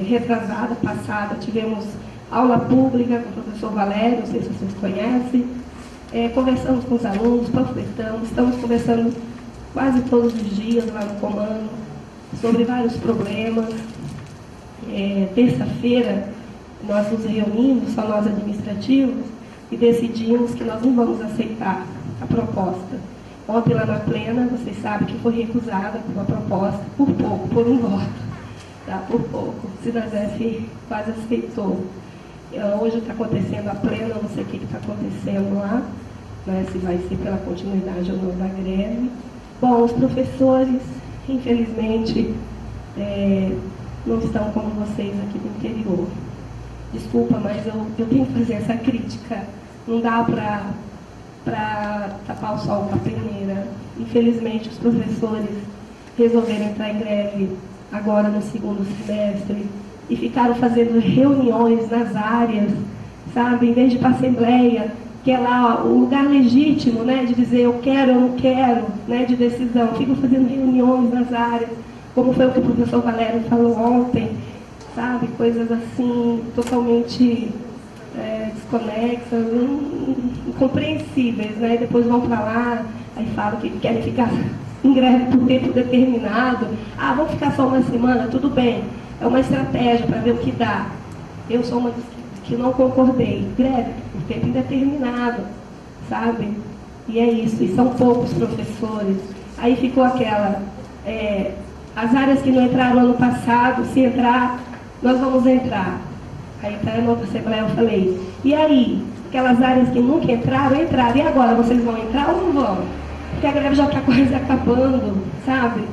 retrasada, passada, tivemos aula pública com o professor Valério, não sei se vocês conhecem. Conversamos com os alunos, panfletamos, estamos conversando quase todos os dias lá no comando sobre vários problemas. Terça-feira, nós nos reunimos, só nós administrativos, e decidimos que nós não vamos aceitar a proposta. Ontem lá na plena, vocês sabem que foi recusada uma proposta, por pouco, por um voto, tá? Por pouco. O Cidadef quase aceitou. Hoje está acontecendo a plena, não sei o que está acontecendo lá, né, se vai ser pela continuidade ou não da greve. Bom, os professores, infelizmente, não estão como vocês aqui do interior. Desculpa, mas eu tenho que fazer essa crítica. Não dá para tapar o sol com a peneira. Infelizmente, os professores resolveram entrar em greve agora no segundo semestre e ficaram fazendo reuniões nas áreas, sabe? Em vez de ir para a Assembleia, que é lá o lugar legítimo, né, de dizer eu quero, eu não quero, né, de decisão. Ficam fazendo reuniões nas áreas, como foi o que o professor Valério falou ontem, sabe? Coisas assim, totalmente desconexas, incompreensíveis, né? E depois vão para lá, aí falam que querem ficar em greve por tempo determinado. Ah, vamos ficar só uma semana, tudo bem. É uma estratégia para ver o que dá. Eu sou uma dos que não concordei. Greve por tempo indeterminado, sabe? E é isso, e são poucos professores. Aí ficou aquela, as áreas que não entraram ano passado, se entrar, nós vamos entrar. Aí até na outra Assembleia eu falei, e aí? Aquelas áreas que nunca entraram, e agora? Vocês vão entrar ou não vão? Porque a greve já está quase acabando, sabe?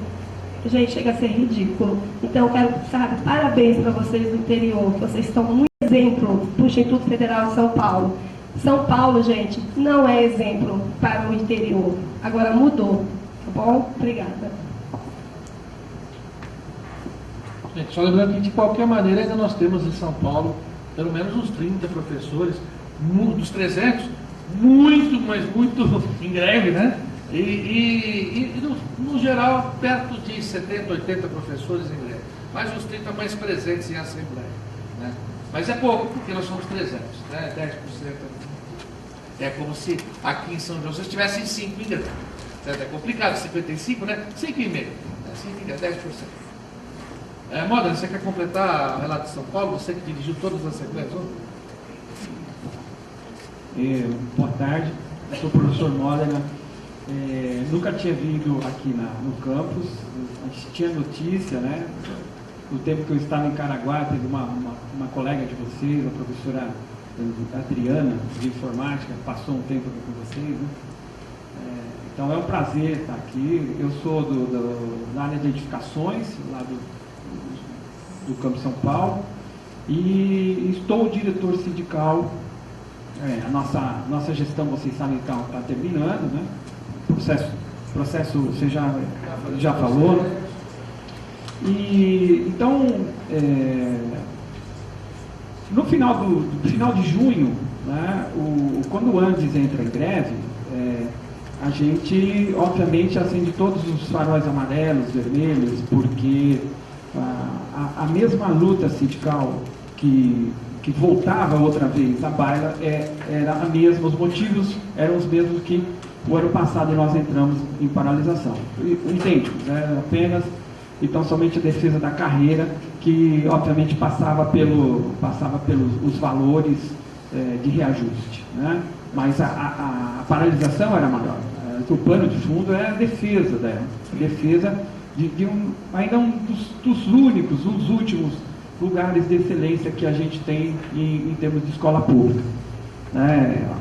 Gente, chega a ser ridículo. Então eu quero, sabe, parabéns para vocês do interior, vocês estão muito exemplo para o Instituto Federal de São Paulo. São Paulo, gente, não é exemplo para o interior. Agora mudou, tá bom? Obrigada. Gente, só lembrando que de qualquer maneira ainda nós temos em São Paulo pelo menos uns 30 professores, dos 300, muito, mas muito em greve, né? E no geral, perto de 70, 80 professores em greve. Mais uns 30 mais presentes em assembleia, né? Mas é pouco, porque nós somos 300, né? 10%. É como se aqui em São José tivessem 5 em greve. É complicado, 55, né? 5,5%. 10%. Modena, você quer completar o relato de São Paulo? Você que dirigiu todas as assembleias? Boa tarde, eu sou o professor Modena. Nunca tinha vindo aqui no campus, a gente tinha notícia, né? No tempo que eu estava em Caraguá, teve uma colega de vocês, a professora Adriana, de informática, passou um tempo aqui com vocês, né? Então é um prazer estar aqui. Eu sou da área de edificações, lá do Campo São Paulo, e estou diretor sindical. A nossa gestão, vocês sabem, está terminando, né? Processo você já falou, né? E então, no final de junho, né, quando o Andes entra em greve, a gente obviamente acende todos os faróis amarelos, vermelhos, porque a mesma luta sindical que voltava outra vez à baila era a mesma, os motivos eram os mesmos que o ano passado nós entramos em paralisação, idênticos, né? Apenas e tão somente a defesa da carreira, que obviamente passava pelos os valores de reajuste, né? Mas a paralisação era maior. O pano de fundo é a defesa dela, ainda dos únicos, os últimos lugares de excelência que a gente tem em termos de escola pública.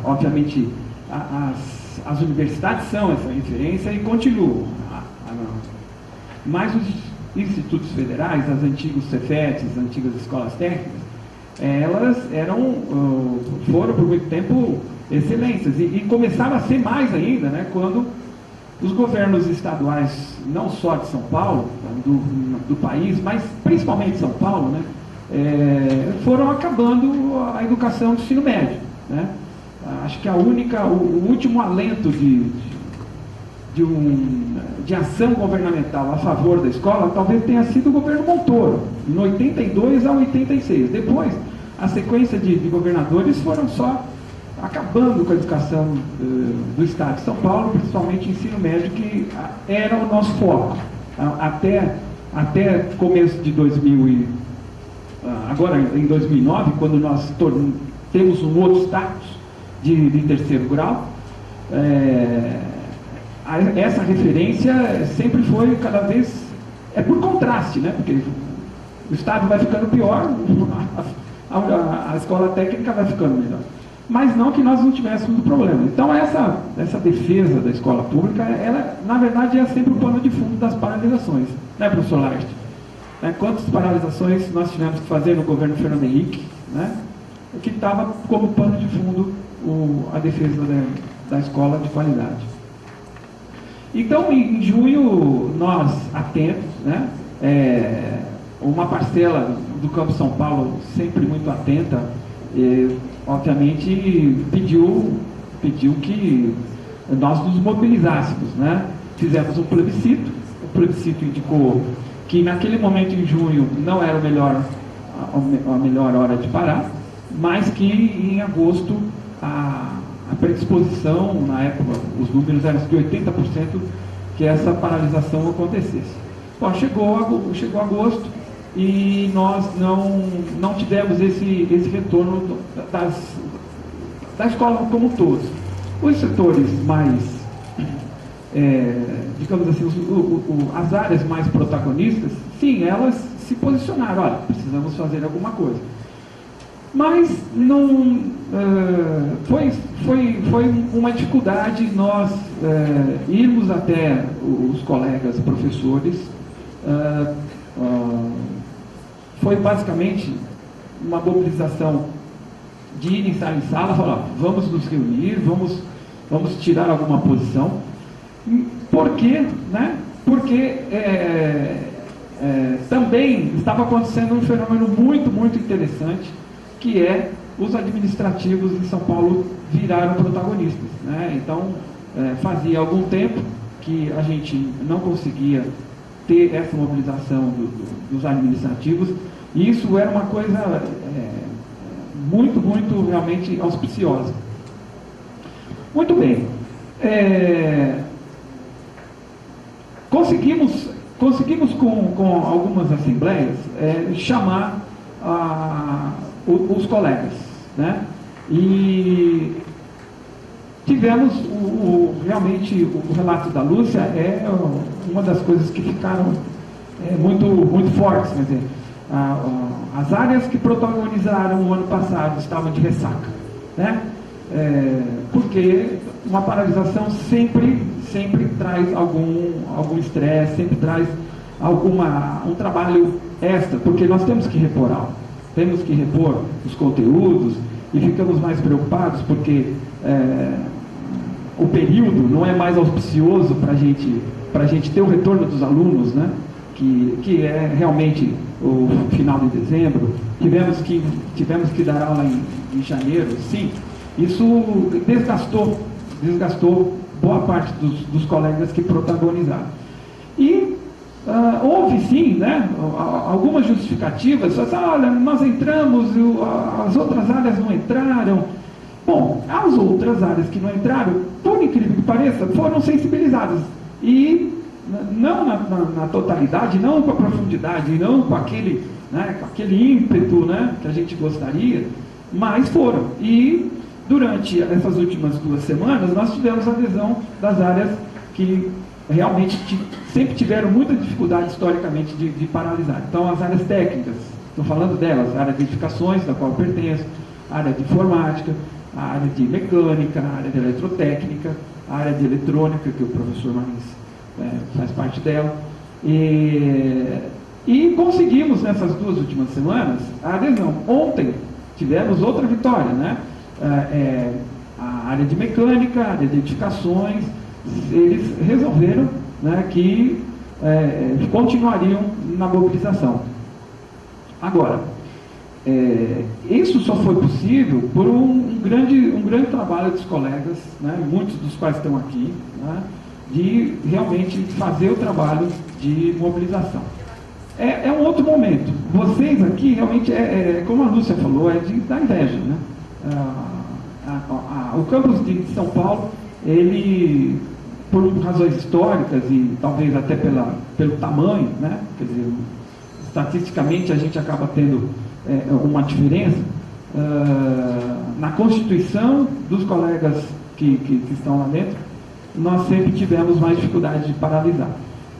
Obviamente, as universidades são essa referência e continuam. Mas os institutos federais, as antigos Cefetes, as antigas escolas técnicas, elas foram por muito tempo excelências e começaram a ser mais ainda, né, quando os governos estaduais, não só de São Paulo, do país, mas principalmente de São Paulo, né, foram acabando a educação do ensino médio, né. Acho que o último alento de ação governamental a favor da escola talvez tenha sido o governo Montoro, em 82 a 86. Depois, a sequência de governadores foram só acabando com a educação do Estado de São Paulo, principalmente ensino médio, que era o nosso foco. Até começo de agora em 2009, quando nós temos um outro status de terceiro grau, essa referência sempre foi cada vez, por contraste, né? Porque o Estado vai ficando pior, a escola técnica vai ficando melhor. Mas não que nós não tivéssemos problema. Então essa defesa da escola pública, ela na verdade é sempre o pano de fundo das paralisações, né, professor Larte? Quantas paralisações nós tivemos que fazer no governo Fernando Henrique, né? Que estava como pano de fundo a defesa da escola de qualidade. Então, em junho, nós, atentos, né, uma parcela do Campo São Paulo, sempre muito atenta, obviamente pediu que nós nos mobilizássemos, né? Fizemos um plebiscito, o plebiscito indicou que naquele momento, em junho, não era a melhor hora de parar, mas que em agosto a predisposição, na época, os números eram de 80% que essa paralisação acontecesse. Bom, chegou agosto e nós não tivemos esse retorno da escola como um todo. Os setores mais, digamos assim, as áreas mais protagonistas, sim, elas se posicionaram, olha, precisamos fazer alguma coisa. Mas não foi uma dificuldade nós irmos até os colegas professores. Foi basicamente uma mobilização de ir em sala e falar, vamos nos reunir, vamos tirar alguma posição. Por quê? Né? Porque também estava acontecendo um fenômeno muito, muito interessante, que é os administrativos em São Paulo viraram protagonistas, né? Então, fazia algum tempo que a gente não conseguia ter essa mobilização dos administrativos, e isso era uma coisa muito, muito realmente auspiciosa. Muito bem. Conseguimos com algumas assembleias chamar os colegas, né? E tivemos realmente o relato da Lúcia uma das coisas que ficaram muito, muito fortes, quer dizer, as áreas que protagonizaram o ano passado estavam de ressaca, né? Porque uma paralisação sempre traz algum estresse, sempre traz um trabalho extra, porque nós temos que repor aula. Temos que repor os conteúdos e ficamos mais preocupados porque o período não é mais auspicioso para a gente ter o retorno dos alunos, né? Que é realmente o final de dezembro. Tivemos que dar aula em janeiro, sim. Isso desgastou boa parte dos colegas que protagonizaram. E houve sim, né, algumas justificativas, olha, nós entramos, as outras áreas não entraram. Bom, as outras áreas que não entraram, por incrível que pareça, foram sensibilizadas. E não na totalidade, não com a profundidade, não com aquele ímpeto, né, que a gente gostaria, mas foram. E durante essas últimas 2 semanas, nós tivemos a adesão das áreas que realmente sempre tiveram muita dificuldade historicamente de paralisar. Então, as áreas técnicas, Estou falando delas, a área de edificações, da qual eu pertenço, a área de informática, a área de mecânica, a área de eletrotécnica, a área de eletrônica, que o professor Marins faz parte dela. E conseguimos, nessas 2 últimas semanas, a adesão. Ontem tivemos outra vitória, né? A área de mecânica, a área de edificações, eles resolveram, né, que continuariam na mobilização. Agora, isso só foi possível por um grande trabalho dos colegas, né, muitos dos quais estão aqui, né, de realmente fazer o trabalho de mobilização. É um outro momento. Vocês aqui, realmente, como a Lúcia falou, é de dar inveja, né? O campus de São Paulo, ele, por razões históricas e talvez até pelo tamanho, né? Quer dizer, estatisticamente a gente acaba tendo uma diferença na constituição dos colegas que estão lá dentro. Nós sempre tivemos mais dificuldade de paralisar.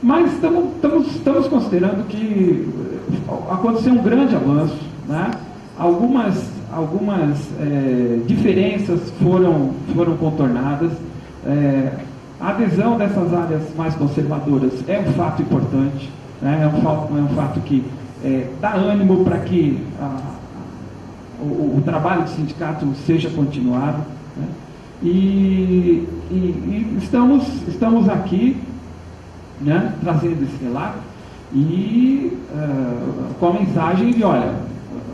Mas estamos considerando que aconteceu um grande avanço, né? Algumas diferenças foram contornadas. A adesão dessas áreas mais conservadoras é um fato importante, né? É um fato que dá ânimo para que o trabalho do sindicato seja continuado, né? E estamos aqui, né, trazendo esse relato e com a mensagem de, olha,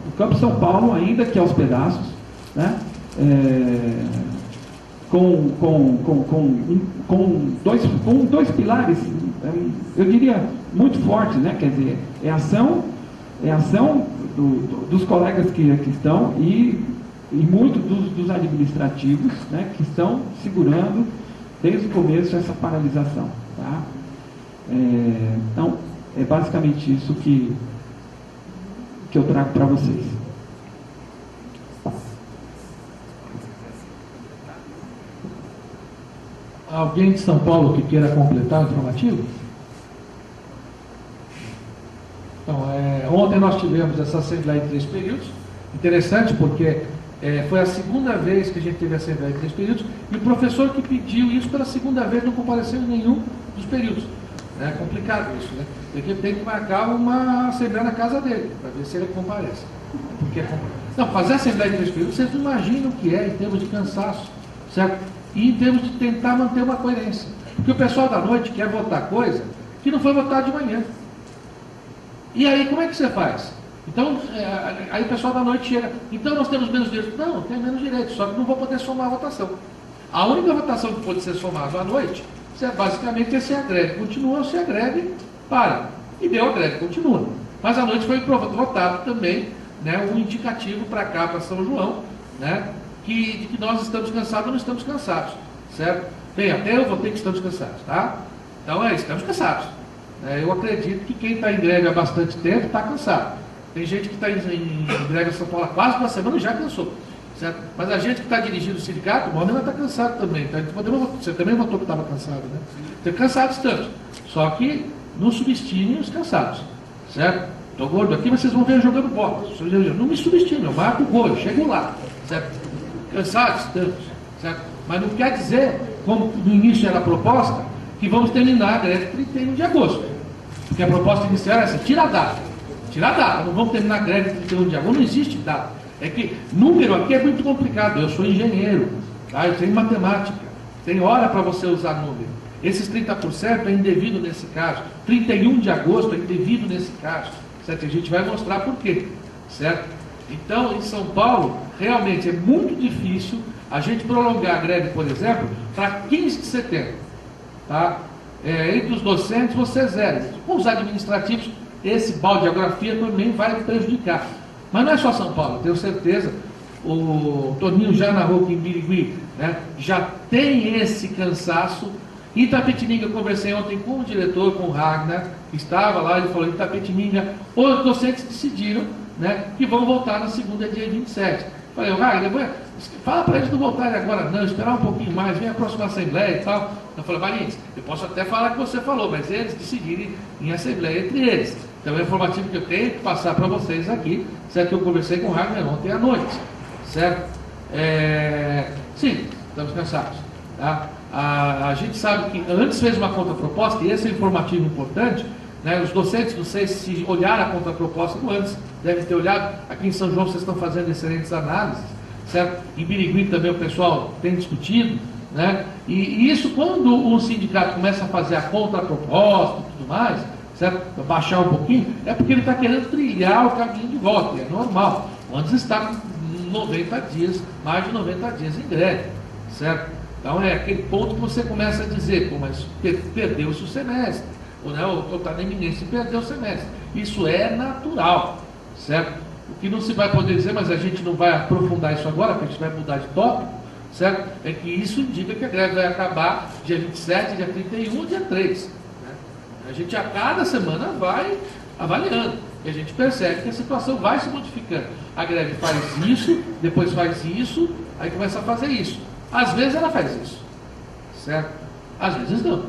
o Campo São Paulo, ainda que aos pedaços, né, com dois pilares, eu diria, muito fortes, né, quer dizer, é a ação dos colegas que aqui estão e muito dos administrativos, né, que estão segurando desde o começo essa paralisação. Tá? Então, é basicamente isso que eu trago para vocês. Alguém de São Paulo que queira completar o informativo? Então, ontem nós tivemos essa assembleia em 3 períodos. Interessante porque foi a segunda vez que a gente teve a assembleia em 3 períodos e o professor que pediu isso pela segunda vez não compareceu em nenhum dos períodos. É complicado isso, né? Porque tem que marcar uma assembleia na casa dele, para ver se ele comparece. Não, fazer assembleia em 3 períodos, vocês não imaginam o que é em termos de cansaço, certo? E em termos de tentar manter uma coerência. Porque o pessoal da noite quer votar coisa que não foi votada de manhã. E aí, como é que você faz? Então, aí o pessoal da noite chega, então nós temos menos direitos. Não, tem menos direitos, só que não vou poder somar a votação. A única votação que pode ser somada à noite, basicamente, é se a greve continua ou se a greve para. E deu a greve, continua. Mas à noite foi votado também, né, um indicativo para cá, para São João, né, de que nós estamos cansados ou não estamos cansados, certo? Bem, até eu votei que estamos cansados, tá? Então estamos cansados. Eu acredito que quem está em greve há bastante tempo está cansado. Tem gente que está em greve em São Paulo há quase 2 semanas e já cansou, certo? Mas a gente que está dirigindo o sindicato, o homem está cansado também. Tá? Você também votou que estava cansado, né? Então, cansados estamos. Só que não subestime os cansados, certo? Estou gordo aqui, mas vocês vão ver eu jogando bola. Não me subestime, eu marco o gol, eu chego lá, certo? Cansados estamos, certo? Mas não quer dizer, como no início era a proposta, que vamos terminar a greve 31 de agosto. Porque a proposta inicial era essa, tira a data. Tira a data, não vamos terminar a greve 31 de agosto, não existe data. É que número aqui é muito complicado, eu sou engenheiro, tá? Eu tenho matemática, tem hora para você usar número. Esses 30% é indevido nesse caso, 31 de agosto é indevido nesse caso, certo? A gente vai mostrar por quê, certo? Então, em São Paulo, realmente é muito difícil a gente prolongar a greve, por exemplo, para 15 de setembro. Tá? Entre os docentes, você zero. Com os administrativos, esse balde de geografia também vai prejudicar. Mas não é só São Paulo, tenho certeza. O Toninho já narrou que em Birigui, né, já tem esse cansaço. Em Itapetininga, eu conversei ontem com o diretor, com o Ragnar, que estava lá, ele falou: em Itapetininga, os docentes decidiram, né, que vão voltar na segunda, dia 27. Falei: Ragnar, fala para eles não voltarem agora, não, esperar um pouquinho mais, vem a próxima assembleia e tal. Eu falei: Marins, eu posso até falar que você falou, mas eles decidirem em assembleia entre eles. Então é um informativo que eu tenho que passar para vocês aqui, certo? Que eu conversei com o Ragnar ontem à noite, certo? Sim, estamos cansados. Tá? A gente sabe que antes fez uma contraproposta, e esse é um informativo importante, né? Os docentes, não sei se olharam a contraproposta do antes, devem ter olhado. Aqui em São João vocês estão fazendo excelentes análises, certo? Em Birigui também o pessoal tem discutido, né? E isso, quando um sindicato começa a fazer a contraproposta e tudo mais, certo? Para baixar um pouquinho, é porque ele está querendo trilhar o caminho de volta, é normal. Antes está com 90 dias, mais de 90 dias em greve, certo? Então é aquele ponto que você começa a dizer, pô, mas perdeu-se o semestre, ou está na iminência de perder o semestre. Isso é natural, certo? O que não se vai poder dizer, mas a gente não vai aprofundar isso agora, porque a gente vai mudar de tópico, certo? É que isso indica que a greve vai acabar dia 27, dia 31, dia 3. Né? A gente a cada semana vai avaliando, e a gente percebe que a situação vai se modificando. A greve faz isso, depois faz isso, aí começa a fazer isso. Às vezes ela faz isso, certo? Às vezes não.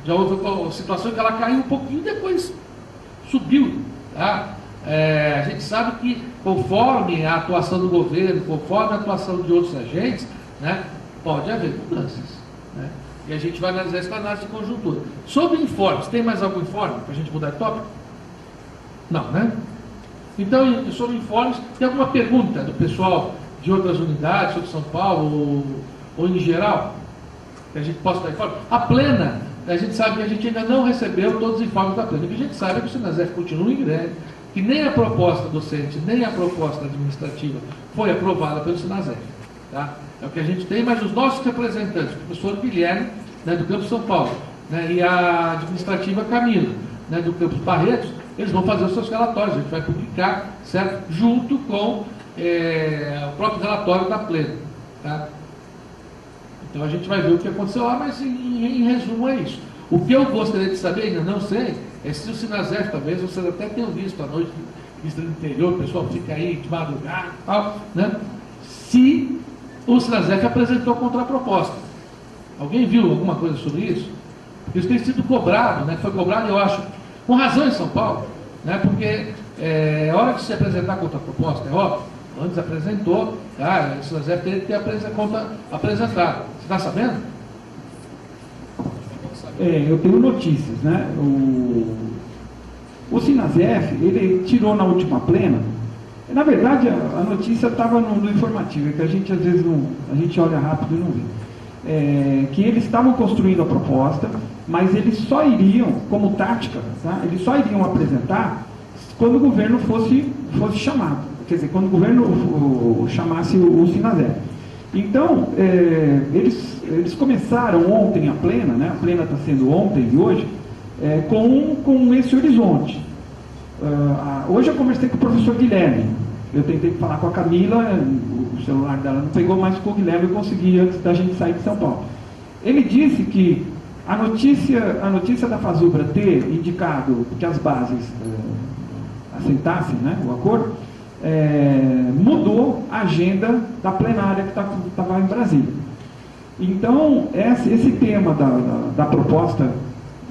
Já houve situação que ela caiu um pouquinho e depois subiu. Tá? A gente sabe que conforme a atuação do governo, conforme a atuação de outros agentes, né, pode haver mudanças. Né? E a gente vai analisar isso na análise de conjuntura. Sobre informes, tem mais algum informe para a gente mudar de tópico? Não, né? Então, sobre informes, tem alguma pergunta do pessoal de outras unidades, sobre São Paulo, ou em geral, que a gente possa dar informe? A plena, a gente sabe que a gente ainda não recebeu todos os informes da plena. O que a gente sabe é que o Sinasef continua em greve, que nem a proposta docente, nem a proposta administrativa foi aprovada pelo Sinasef. Tá? É o que a gente tem, mas os nossos representantes, o professor Guilherme, né, do Campus São Paulo, né, e a administrativa Camila, né, do Campus Barretos, eles vão fazer os seus relatórios, a gente vai publicar, certo? Junto com o próprio relatório da plena. Tá? Então a gente vai ver o que aconteceu lá, mas em resumo é isso. O que eu gostaria de saber, ainda não sei, é se o Sinasef, talvez vocês até tenham visto à noite, visto no interior, o pessoal fica aí de madrugada e tal, né? Se o Sinasef apresentou contraproposta. Alguém viu alguma coisa sobre isso? Porque isso tem sido cobrado, né? Foi cobrado, eu acho, com razão em São Paulo, né? Porque é hora de se apresentar contraproposta, é óbvio. Antes apresentou, o Sinasef teria que ter apresentado. Você está sabendo? Eu tenho notícias, né? O Sinasef, ele tirou na última plena. Na verdade, a notícia estava no informativo, que a gente às vezes não, a gente olha rápido e não vê. Que eles estavam construindo a proposta, mas eles só iriam, como tática, tá? Eles só iriam apresentar quando o governo fosse chamado. Quer dizer, quando o governo chamasse o Sinasef. Então, eles começaram ontem a plena, né? A plena está sendo ontem e hoje, com esse horizonte. Hoje eu conversei com o professor Guilherme. Eu tentei falar com a Camila, o celular dela não pegou, mas com o Guilherme eu consegui antes da gente sair de São Paulo. Ele disse que a notícia da Fazubra ter indicado que as bases aceitassem, né, o acordo, mudou a agenda da plenária que estava em Brasília. Então, esse tema da proposta,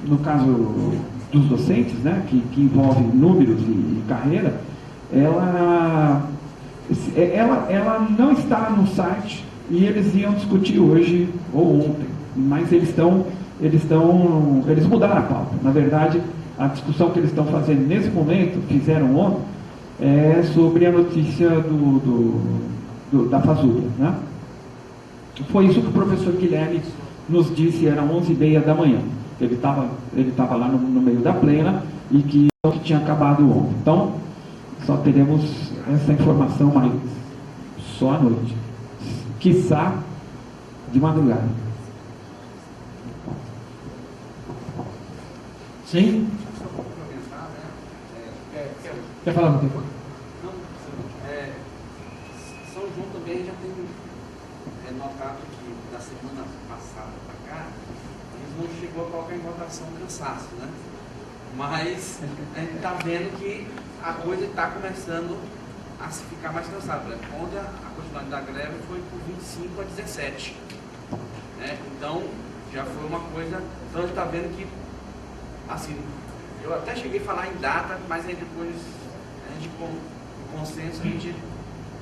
no caso dos docentes, né, que envolve números e carreira, ela não está no site e eles iam discutir hoje ou ontem, mas eles mudaram a pauta. Na verdade, a discussão que eles estão fazendo nesse momento, fizeram ontem, é sobre a notícia da Fazubra, né? Foi isso que o professor Guilherme nos disse, eram 11h30 da manhã. Ele estava lá no meio da plena e que tinha acabado ontem. Então, só teremos essa informação mais só à noite. Quiçá de madrugada. Sim? Quer falar um pouco? São João também já tem notado que da semana passada para cá, eles não chegou a colocar em votação cansaço, né? Mas a gente está vendo que a coisa está começando a se ficar mais cansada. Por exemplo, ontem a quantidade da greve foi por 25 a 17. Né? Então, já foi uma coisa. Então, a gente está vendo que, assim, Eu até cheguei a falar em data, mas aí depois a gente, com consenso, a gente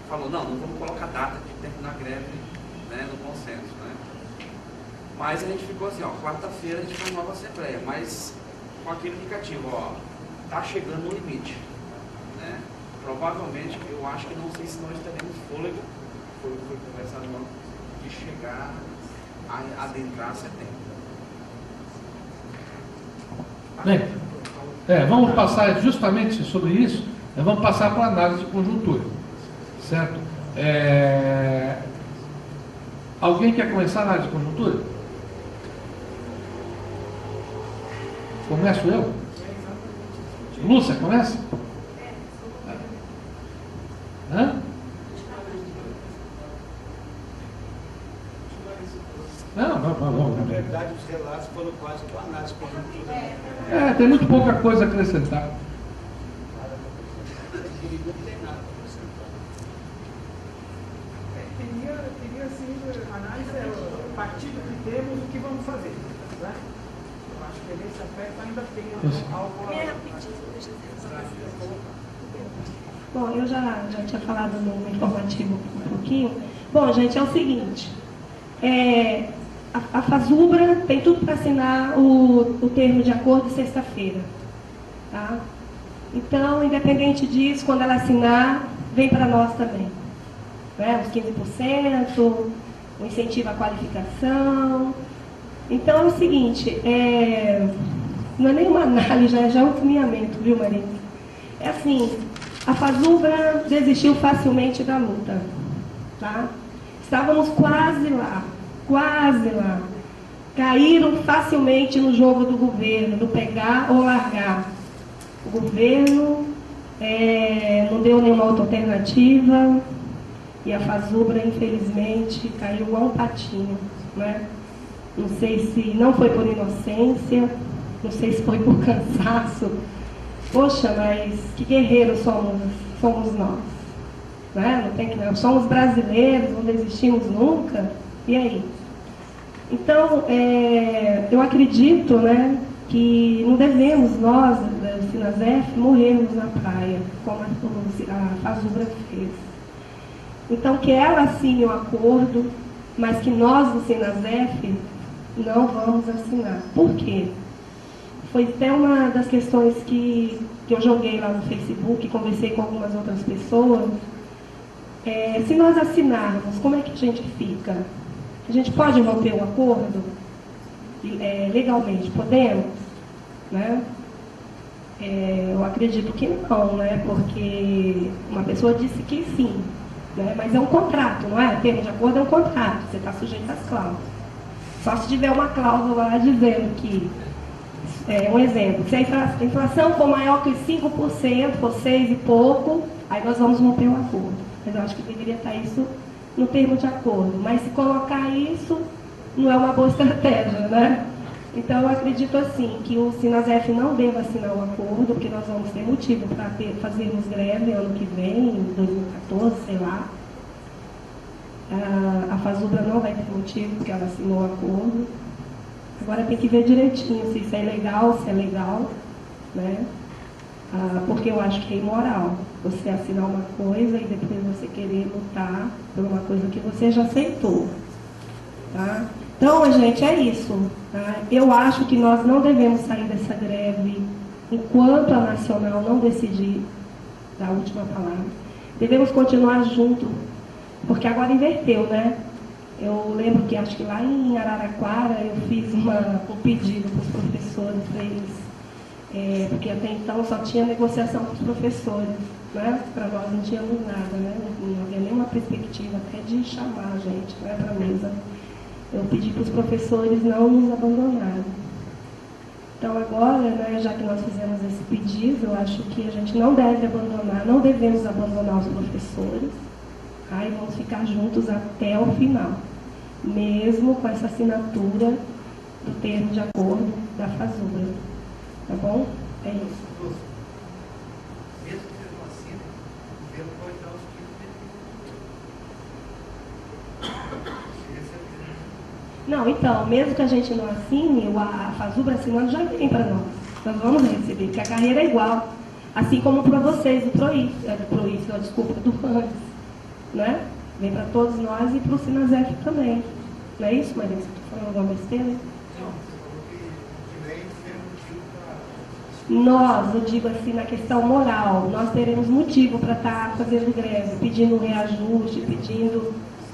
falou, não vamos colocar data de terminar a greve, né, no consenso, né? Mas a gente ficou assim, ó, quarta-feira a gente faz nova assembleia, mas com aquele indicativo, ó, tá chegando no limite, né? Provavelmente, eu acho que não sei se nós teremos fôlego, foi conversado de chegar a adentrar setembro. Bem, vamos passar justamente sobre isso, vamos passar para a análise de conjuntura, certo? Alguém quer começar a análise de conjuntura? Começo eu? Lúcia, começa? Hã? Não. Na verdade, os relatos foram quase com análise conjuntura. Tem muito pouca coisa a acrescentar. Queria assim, análise a partir do que temos, o que vamos fazer. Né? Eu acho que nesse aspecto ainda tem algo Bom, eu já tinha falado no informativo um pouquinho. Bom, gente, é o seguinte. A FASUBRA tem tudo para assinar o termo de acordo sexta-feira. Tá? Então, independente disso, quando ela assinar, vem para nós também. Né? Os 15%, o incentivo à qualificação. Então, é o seguinte, não é nenhuma análise, já é um caminhamento, viu, Marina? É assim, a FASUBRA desistiu facilmente da luta. Tá? Estávamos quase lá. Caíram facilmente no jogo do governo, do pegar ou largar. O governo não deu nenhuma outra alternativa e a FASUBRA, infelizmente, caiu igual um patinho. Né? Não sei se não foi por inocência, não sei se foi por cansaço. Poxa, mas que guerreiros somos nós. Né? Não tem que não. Somos brasileiros, não desistimos nunca. E aí? Então, eu acredito, né, que não devemos nós, da Sinasef, morrermos na praia, como a FASUBRA fez. Então, que ela assine o acordo, mas que nós, do Sinasef, não vamos assinar. Por quê? Foi até uma das questões que eu joguei lá no Facebook, conversei com algumas outras pessoas. Se nós assinarmos, como é que a gente fica? A gente pode romper o acordo? Legalmente, podemos? Né? Eu acredito que não, né? Porque uma pessoa disse que sim, né? Mas é um contrato, não é? Termo de acordo é um contrato, você está sujeito às cláusulas. Só se tiver uma cláusula lá dizendo que, um exemplo, se a inflação for maior que 5%, for 6 e pouco, aí nós vamos romper o acordo. Mas eu acho que deveria estar isso no termo de acordo. Mas se colocar isso, não é uma boa estratégia, né? Então, eu acredito assim, que o Sinasef não deva assinar o acordo, porque nós vamos ter motivo para fazermos greve ano que vem, em 2014, sei lá. A FASUBRA não vai ter motivo, porque ela assinou o acordo. Agora tem que ver direitinho se isso é legal, se é legal, né? Porque eu acho que é imoral você assinar uma coisa e depois você querer lutar por uma coisa que você já aceitou. Tá? Então, gente, é isso. Tá? Eu acho que nós não devemos sair dessa greve enquanto a Nacional não decidir da última palavra. Devemos continuar junto, porque agora inverteu, né? Eu lembro que acho que lá em Araraquara eu fiz um pedido para os professores, para eles, porque até então só tinha negociação com os professores, né? Para nós não tínhamos nada, né? Não havia nenhuma perspectiva até de chamar a gente, né, para a mesa. Eu pedi para os professores não nos abandonarem. Então agora, né, já que nós fizemos esse pedido, eu acho que a gente não deve abandonar, não devemos abandonar os professores. Aí vamos ficar juntos até o final, mesmo com essa assinatura do termo de acordo da FASUBRA. Tá bom? É isso. Mesmo que seja uma assina, o governo pode dar os 15%. Não, então, mesmo que a gente não assine, a FASUBRA assinando já vem para nós. Nós vamos receber, porque a carreira é igual. Assim como para vocês, do PROIF, do ANDES, né? Vem para todos nós e para o Sinasef também. Não é isso, Maria? Você está falando alguma besteira? Nós, eu digo assim, na questão moral, nós teremos motivo para estar fazendo greve, pedindo um reajuste, pedindo...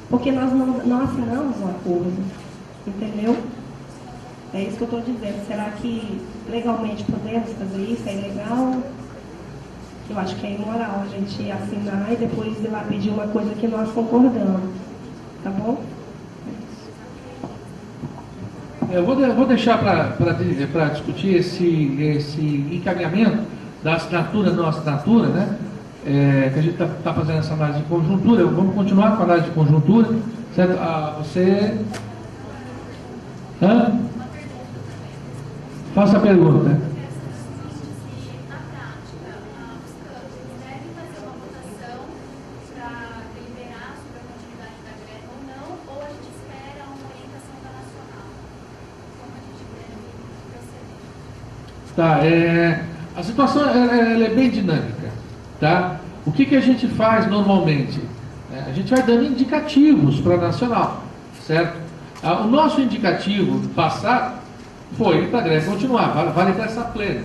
Porque nós não assinamos um acordo, entendeu? É isso que eu estou dizendo. Será que legalmente podemos fazer isso? É ilegal? Eu acho que é imoral a gente assinar e depois ir lá pedir uma coisa que nós concordamos. Tá bom? Eu vou deixar para discutir esse encaminhamento da assinatura, não assinatura, né? Que a gente está fazendo essa análise de conjuntura. Vamos continuar com a análise de conjuntura, certo? você... Faça a pergunta. Tá, a situação ela é bem dinâmica, tá? O que a gente faz normalmente? A gente vai dando indicativos para a Nacional, certo? O nosso indicativo passado foi para a greve continuar, vale para essa plena,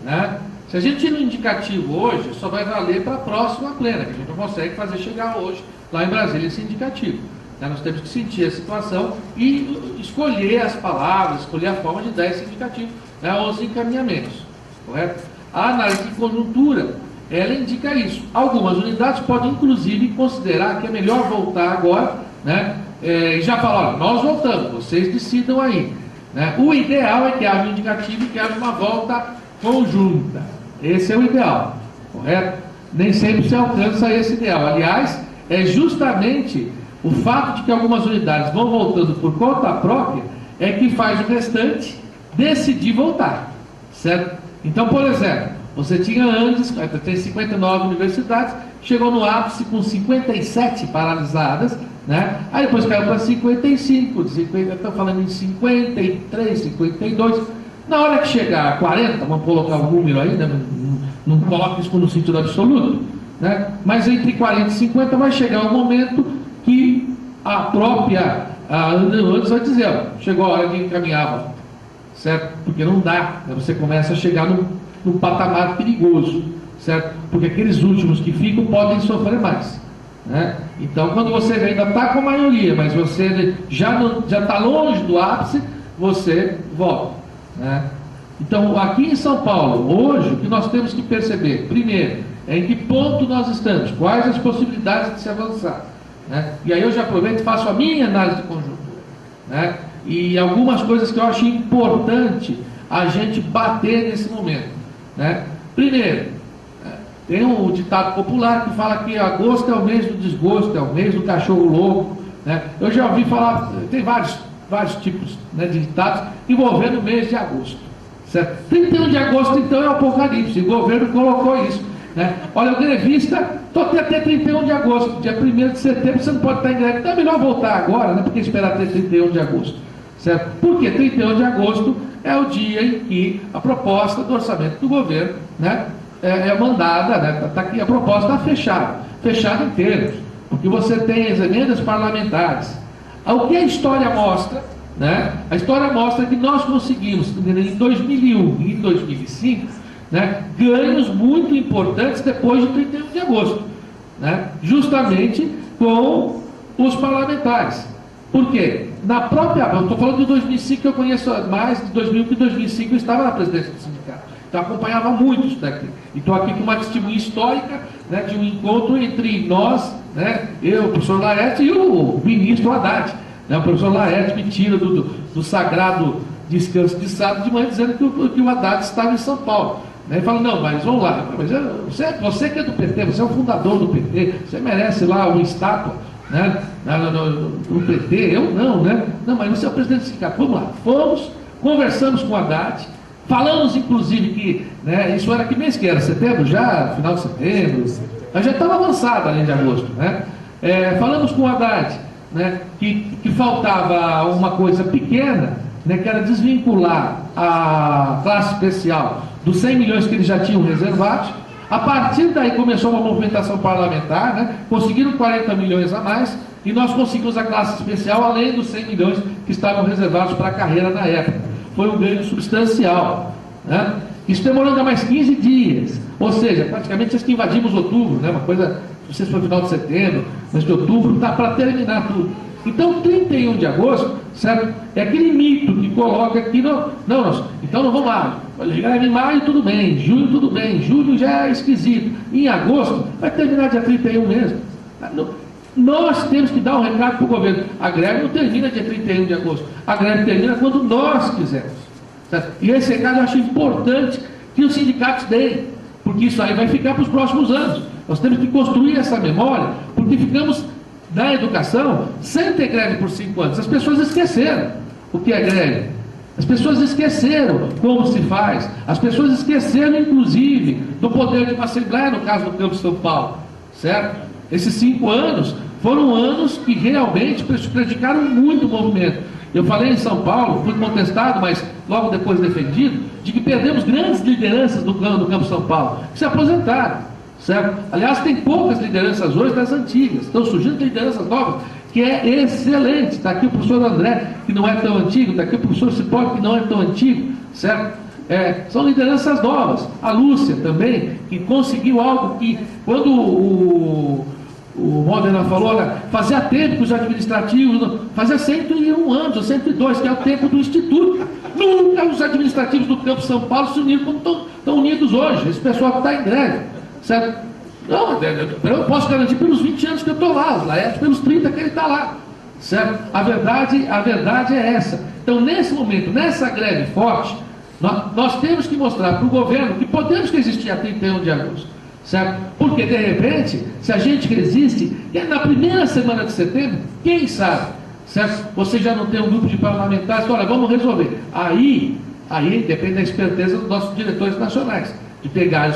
né? Se a gente tira um indicativo hoje, só vai valer para a próxima plena, que a gente não consegue fazer chegar hoje lá em Brasília esse indicativo, né? Nós temos que sentir a situação e escolher as palavras, escolher a forma de dar esse indicativo, né, os encaminhamentos, correto? A análise de conjuntura, ela indica isso. Algumas unidades podem, inclusive, considerar que é melhor voltar agora, né, e já falar, olha, nós voltamos, vocês decidam aí, né? O ideal é que haja um indicativo e que haja uma volta conjunta. Esse é o ideal, correto? Nem sempre se alcança esse ideal. Aliás, é justamente o fato de que algumas unidades vão voltando por conta própria é que faz o restante decidir voltar, certo? Então, por exemplo, você tinha antes, tem 59 universidades, chegou no ápice com 57 paralisadas, né? Aí depois caiu para 55, estão falando em 53, 52. Na hora que chegar a 40, vamos colocar um número aí, né? Não coloque isso no sentido absoluto, né? Mas entre 40 e 50 vai chegar um momento que a própria antes vai dizer, ó, chegou a hora de encaminhar, certo? Porque não dá, né? Você começa a chegar num patamar perigoso, certo? Porque aqueles últimos que ficam podem sofrer mais, né? Então, quando você ainda está com a maioria, mas você já está longe do ápice, você volta, né? Então, aqui em São Paulo, hoje, o que nós temos que perceber, primeiro, é em que ponto nós estamos, quais as possibilidades de se avançar, né? E aí eu já aproveito e faço a minha análise de conjuntura, né? E algumas coisas que eu acho importante a gente bater nesse momento, né? Primeiro, tem um ditado popular que fala que agosto é o mês do desgosto, é o mês do cachorro louco, né? Eu já ouvi falar, tem vários tipos, né, de ditados envolvendo o mês de agosto, certo? 31 de agosto, então, é o apocalipse, o governo colocou isso, né? Olha, o grevista, até 31 de agosto, dia 1º de setembro, você não pode estar em greve, então é melhor voltar agora, né? Porque esperar até 31 de agosto, certo? Porque 31 de agosto é o dia em que a proposta do orçamento do governo, né, é mandada, né? Está aqui, a proposta está fechada em termos, porque você tem as emendas parlamentares. O que a história mostra, né? A história mostra que nós conseguimos, em 2001 e em 2005, né, ganhos muito importantes depois de 31 de agosto, né? Justamente com os parlamentares. Por quê? Na própria, eu estou falando de 2005, que eu conheço mais de 2000 que 2005 eu estava na presidência do sindicato, então acompanhava muito isso daqui. E estou aqui com uma testemunha histórica, né, de um encontro entre nós, né, eu, o professor Laerte e o ministro Haddad, né? O professor Laerte me tira do sagrado descanso de sábado de manhã, dizendo que o Haddad estava em São Paulo. Ele fala, não, mas vamos lá, mas você que é do PT, você é o fundador do PT, você merece lá uma estátua, né, no PT, eu não, né? Não, mas você é o presidente do sindicato. Vamos lá, conversamos com o Haddad, falamos inclusive que, né, isso era que mês que era? Setembro já? Final de setembro? Mas já estava avançado além de agosto, né? Falamos com o Haddad, né, que faltava uma coisa pequena, né, que era desvincular a classe especial dos 100 milhões que eles já tinham reservados. A partir daí começou uma movimentação parlamentar, né, conseguiram 40 milhões a mais, e nós conseguimos a classe especial além dos 100 milhões que estavam reservados para a carreira na época. Foi um ganho substancial, né? Isso demorou ainda mais 15 dias, ou seja, praticamente acho que invadimos outubro, né? Uma coisa, não sei se foi final de setembro, mas de outubro, está para terminar tudo. Então, 31 de agosto, certo? É aquele mito que coloca aqui, então não vamos lá, greve em maio tudo bem, junho tudo bem, julho já é esquisito, em agosto vai terminar dia 31 mesmo. Nós temos que dar um recado para o governo, a greve não termina dia 31 de agosto, a greve termina quando nós quisermos. Certo? E esse recado eu acho importante que os sindicatos deem, porque isso aí vai ficar para os próximos anos. Nós temos que construir essa memória, porque ficamos na educação sem ter greve por 5 anos. As pessoas esqueceram o que é greve. As pessoas esqueceram como se faz. As pessoas esqueceram, inclusive, do poder de uma assembleia, no caso do Campo São Paulo. Certo? Esses 5 anos foram anos que realmente prejudicaram muito o movimento. Eu falei em São Paulo, fui contestado, mas logo depois defendido, de que perdemos grandes lideranças do Campo São Paulo, que se aposentaram, certo? Aliás, tem poucas lideranças hoje das antigas, estão surgindo lideranças novas, que é excelente. Está aqui o professor André, que não é tão antigo, está aqui o professor Cipó, que não é tão antigo, certo? São lideranças novas. A Lúcia também, que conseguiu algo que, quando o Modena falou, olha, fazia tempo que os administrativos, fazia 101 anos, ou 102, que é o tempo do Instituto. Nunca os administrativos do Campo São Paulo se uniram como estão unidos hoje, esse pessoal que está em greve, certo? Não, eu posso garantir pelos 20 anos que eu estou lá, o Laerte pelos 30 que ele está lá, certo? A verdade é essa. Então, nesse momento, nessa greve forte, nós temos que mostrar para o governo que podemos resistir a 31 de agosto. Certo? Porque, de repente, se a gente resiste, na primeira semana de setembro, quem sabe, certo? Você já não tem um grupo de parlamentares, olha, vamos resolver. Aí depende da esperteza dos nossos diretores nacionais, de pegar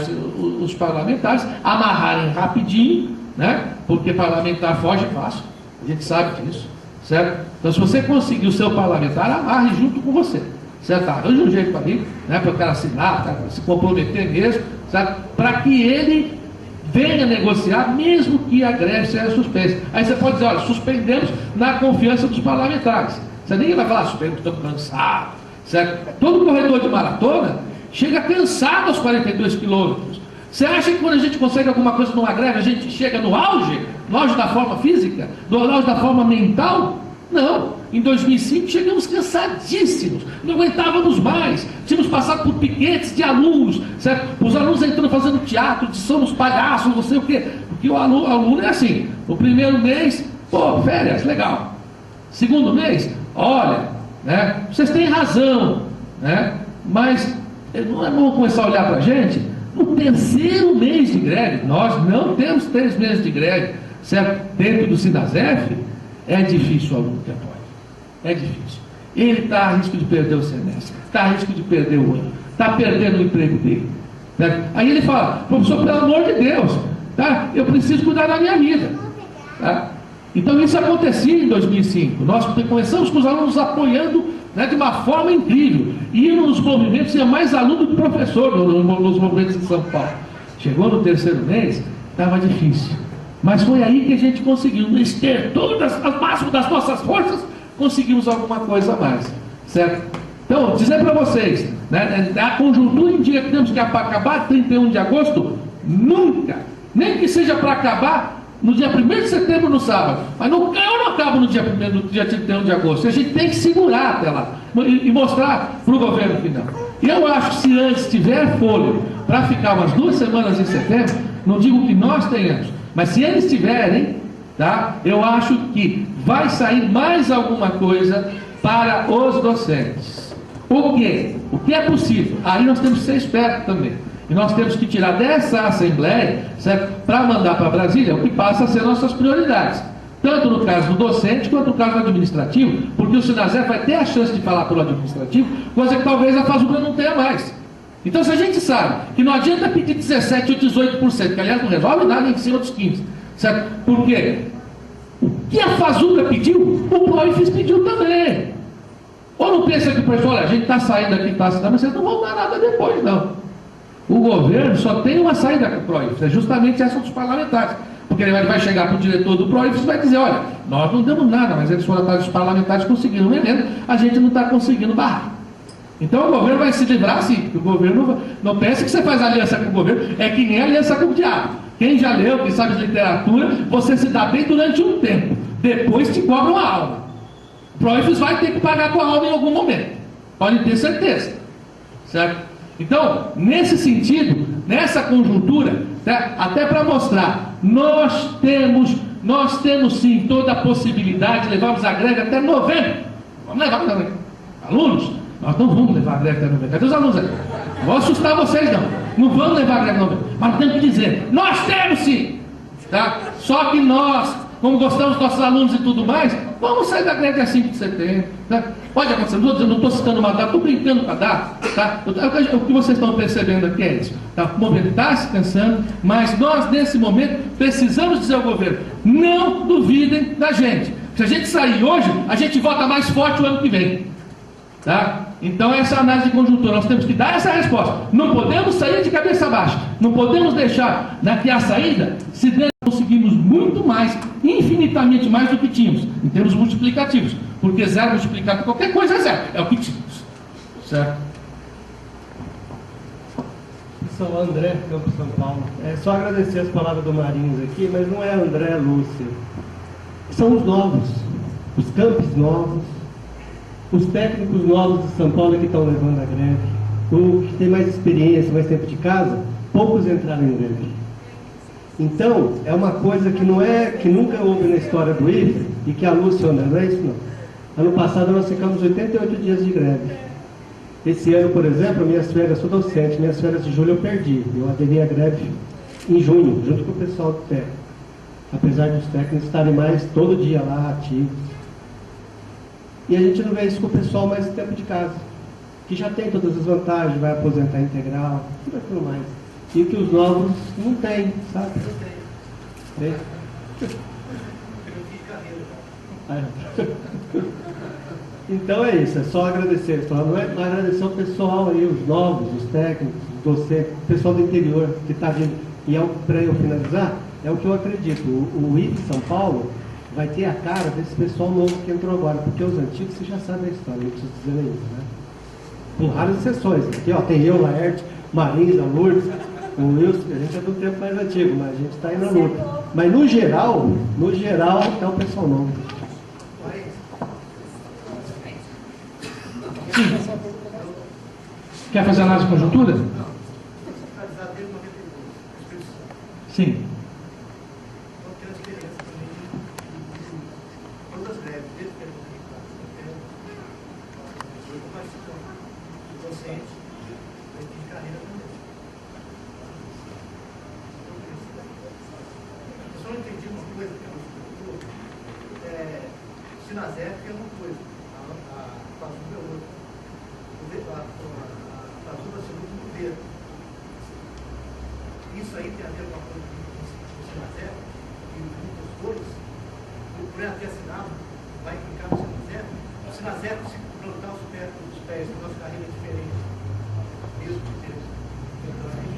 os parlamentares, amarrarem rapidinho, né? Porque parlamentar foge fácil, a gente sabe disso, certo? Então, se você conseguir o seu parlamentar, amarre junto com você, certo? Arranja um jeito para mim, né? Para o cara assinar, para se comprometer mesmo, para que ele venha negociar, mesmo que a greve seja suspensa. Aí você pode dizer, olha, suspendemos na confiança dos parlamentares. Você ninguém vai falar, suspendemos, estamos cansados, certo? Todo corredor de maratona chega cansado aos 42 quilômetros. Você acha que quando a gente consegue alguma coisa numa greve, a gente chega no auge da forma física, no auge da forma mental? Não. Em 2005 chegamos cansadíssimos, não aguentávamos mais, tínhamos passado por piquetes de alunos, certo? Os alunos entrando fazendo teatro, de somos palhaços, não sei o quê, porque o aluno é assim, no primeiro mês, férias, legal. Segundo mês, olha, né, vocês têm razão, né, mas não é bom começar a olhar para a gente? No terceiro mês de greve, nós não temos 3 meses de greve, certo? Dentro do Sinasef, é difícil o aluno ter apoio. É difícil. Ele está a risco de perder o semestre, está a risco de perder o ano, está perdendo o emprego dele. Né? Aí ele fala, professor, pelo amor de Deus, tá? Eu preciso cuidar da minha vida. Tá? Então isso acontecia em 2005. Nós começamos com os alunos apoiando, né, de uma forma incrível. E nos movimentos tinha mais aluno do que professor nos movimentos de São Paulo. Chegou no terceiro mês, estava difícil. Mas foi aí que a gente conseguiu, no estertor ao máximo das nossas forças, conseguimos alguma coisa a mais, certo? Então, dizer para vocês, né, a conjuntura indica que temos que acabar 31 de agosto, nunca, nem que seja para acabar no dia 1º de setembro, no sábado, mas eu não acabo no dia 31 de agosto, a gente tem que segurar até lá, e mostrar para o governo que não. E eu acho que se antes tiver fôlego para ficar umas 2 semanas em setembro, não digo que nós tenhamos, mas se eles tiverem, tá, eu acho que vai sair mais alguma coisa para os docentes. O quê? O que é possível? Aí nós temos que ser espertos também. E nós temos que tirar dessa Assembleia, para mandar para Brasília, o que passa a ser nossas prioridades. Tanto no caso do docente, quanto no caso do administrativo, porque o Sinasef vai ter a chance de falar pelo administrativo, coisa que talvez a FASUBRA não tenha mais. Então, se a gente sabe que não adianta pedir 17% ou 18%, que aliás não resolve nada em cima dos 15%, certo? Por quê? O que a FASUBRA pediu, o PROIFES pediu também. Ou não pensa que o pessoal, olha, a gente está saindo aqui, mas vocês não vão dar nada depois, não. O governo só tem uma saída com o PROIFES, é justamente essa dos parlamentares. Porque ele vai chegar para o diretor do PROIFES e vai dizer, olha, nós não demos nada, mas eles foram atrás dos parlamentares conseguindo uma emenda, a gente não está conseguindo barrar. Então o governo vai se livrar assim, porque o governo não pensa que você faz aliança com o governo, é que nem aliança com o diabo. Quem já leu, quem sabe de literatura, você se dá bem durante um tempo, depois te cobram a alma. O PROIFES vai ter que pagar a tua alma em algum momento, podem ter certeza, certo? Então, nesse sentido, nessa conjuntura, tá? Até para mostrar, nós temos sim toda a possibilidade de levarmos a greve até novembro. Vamos levar também. Alunos, nós não vamos levar a greve até novembro. Cadê os alunos aqui? Não vou assustar vocês não. Não vamos levar a greve até novembro. Mas temos que dizer, nós temos sim. Tá? Só que nós, como gostamos dos nossos alunos e tudo mais, vamos sair da greve a 5 de setembro. Tá? Pode acontecer, eu não estou citando uma data, estou brincando com a data. Tá? O que vocês estão percebendo aqui é isso. Tá? O movimento está se cansando, mas nós, nesse momento, precisamos dizer ao governo, não duvidem da gente. Se a gente sair hoje, a gente volta mais forte o ano que vem. Tá? Então, essa análise de conjuntura, nós temos que dar essa resposta. Não podemos sair de cabeça baixa. Não podemos deixar daqui a saída, se conseguimos muito mais, infinitamente mais do que tínhamos, em termos multiplicativos. Porque zero multiplicado por qualquer coisa é zero. É o que tínhamos. Certo? Sou André, Campo São Paulo. É só agradecer as palavras do Marinhos aqui, mas não é André Lúcia. São os novos, os campos novos, os técnicos novos de São Paulo que estão levando a greve. O que tem mais experiência, mais tempo de casa, poucos entraram em greve. Então, é uma coisa que não é, que nunca houve na história do IFE, e que a Lúcia, não é isso não. Ano passado nós ficamos 88 dias de greve. Esse ano, por exemplo, minhas férias, sou docente, minhas férias de julho eu perdi. Eu aderi à greve em junho, junto com o pessoal do técnico. Apesar dos técnicos estarem mais todo dia lá, ativos. E a gente não vê isso com o pessoal mais tempo de casa, que já tem todas as vantagens, vai aposentar integral, tudo aquilo mais. E que os novos não têm, sabe? Não tem. Então é isso, é só agradecer. Não é agradecer o pessoal aí, os novos, os técnicos, os docentes, o pessoal do interior que está vindo. E para eu finalizar, é o que eu acredito. O IFE São Paulo vai ter a cara desse pessoal novo que entrou agora, porque os antigos você já sabe a história, não preciso dizer isso, né? Com raras exceções. Aqui ó, tem eu, Laerte, Marins, a Lourdes, o Wilson, que a gente é do tempo mais antigo, mas a gente está aí na luta. Mas no geral é o pessoal novo. Sim. Quer fazer análise de conjuntura? Sim. Sinazep é uma coisa, a Fazul é outra. A Fazul é segundo governo. Isso aí tem a ver com a coisa do Sinazep, e os dois, o projeto é assinado, vai implicar no Sinazep. O Sinazep, se plantar os pés da nossa carreira é diferente, mesmo que tenha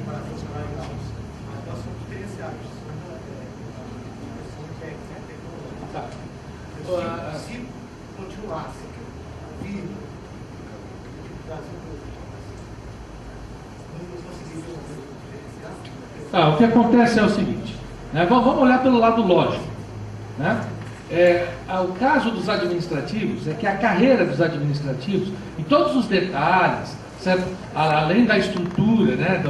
para funcionar legal. Mas nós somos diferenciados, somos tecnológicos. Tá. Se continuasse vindo o Brasil, não conseguiria diferenciar. O que acontece é o seguinte, né? Vamos olhar pelo lado lógico, né? O caso dos administrativos é que a carreira dos administrativos, em todos os detalhes, certo? Além da estrutura, né?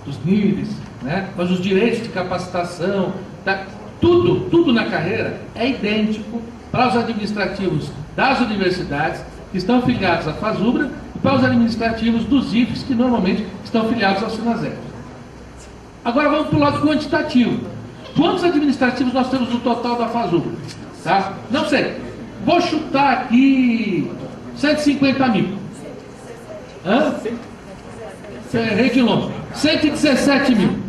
dos níveis, né? Mas os direitos de capacitação, tá? Tudo na carreira é idêntico para os administrativos das universidades que estão filiados à Fazubra e para os administrativos dos IFES que normalmente estão filiados ao Sinazep. Agora vamos para o lado quantitativo. Quantos administrativos nós temos no total da Fazubra? Tá? Não sei. Vou chutar aqui 150 mil. Hã? Errei de longe. 117 mil.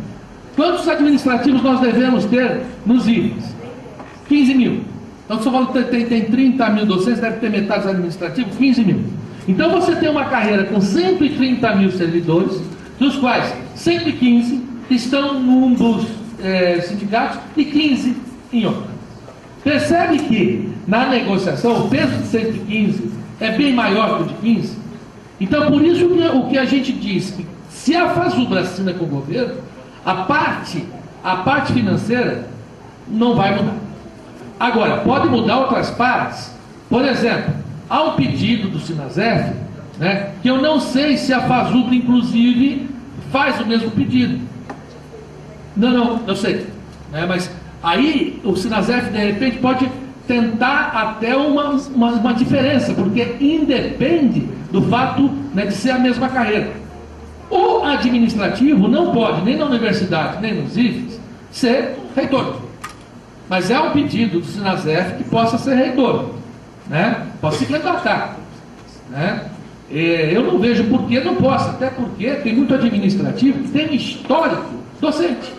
Quantos administrativos nós devemos ter nos IFES? 15 mil. Então, se eu falo que tem 30 mil docentes, deve ter metade administrativos, 15 mil. Então você tem uma carreira com 130 mil servidores, dos quais 115 estão num dos sindicatos e 15 em outro. Percebe que na negociação o peso de 115 é bem maior que o de 15? Então por isso o que a gente diz, que se a Fasubra assina com o governo, a parte financeira não vai mudar. Agora, pode mudar outras partes. Por exemplo, há um pedido do Sinasef, né, que eu não sei se a Fasubra, inclusive, faz o mesmo pedido. Não, eu sei. Né, mas aí o Sinasef, de repente, pode tentar até uma diferença, porque independe do fato, né, de ser a mesma carreira. O administrativo não pode, nem na universidade, nem nos IFES, ser reitor. Mas é um pedido do Sinasef que possa ser reitor, né? Possa se candidatar, né? Eu não vejo por que não possa, até porque tem muito administrativo que tem histórico docente.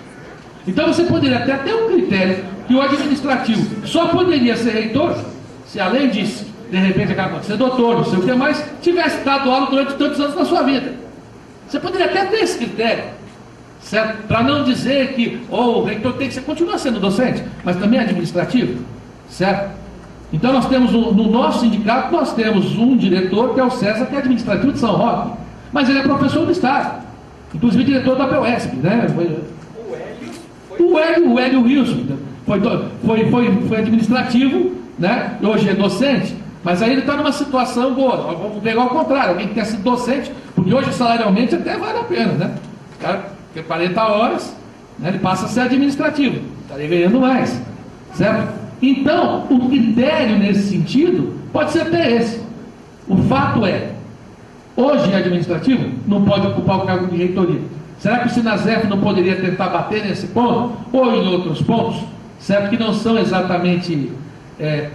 Então você poderia até ter um critério que o administrativo só poderia ser reitor se, além disso, de repente acaba de ser doutor, não sei o que mais, tivesse dado aula durante tantos anos na sua vida. Você poderia até ter esse critério, certo? Para não dizer que o reitor tem que ser, continua sendo docente, mas também administrativo, certo? Então nós temos, no nosso sindicato, nós temos um diretor, que é o César, que é administrativo de São Roque, mas ele é professor do Estado, inclusive diretor da PUESP, né? O Hélio Wilson foi administrativo, né? Hoje é docente, mas aí ele está numa situação boa. Vamos pegar ao contrário, alguém que quer ser docente, porque hoje salarialmente até vale a pena, né? O cara tem 40 horas, né, ele passa a ser administrativo, estaria ganhando mais, certo? Então, o critério nesse sentido pode ser até esse. O fato é, hoje administrativo não pode ocupar o cargo de reitoria. Será que o Sinasef não poderia tentar bater nesse ponto, ou em outros pontos, certo? Que não são exatamente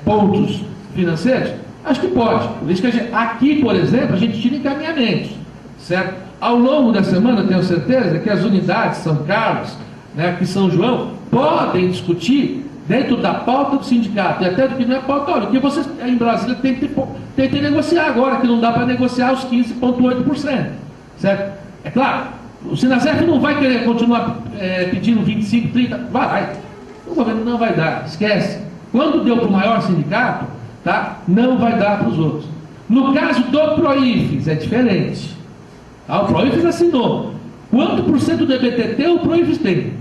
pontos financeiros? Acho que pode. Por isso que aqui, por exemplo, a gente tira encaminhamentos, certo? Ao longo da semana, tenho certeza que as unidades São Carlos, né, aqui São João, podem discutir dentro da pauta do sindicato, e até do que não é pauta, olha, o que vocês em Brasília tem que negociar agora, que não dá para negociar os 15,8%, certo? É claro, o Sinasef não vai querer continuar pedindo 25, 30, vai. O governo não vai dar, esquece. Quando deu para o maior sindicato, tá, não vai dar para os outros. No caso do Proifes, é diferente. O Proifes assinou. Quanto por cento do EBTT o Proifes tem?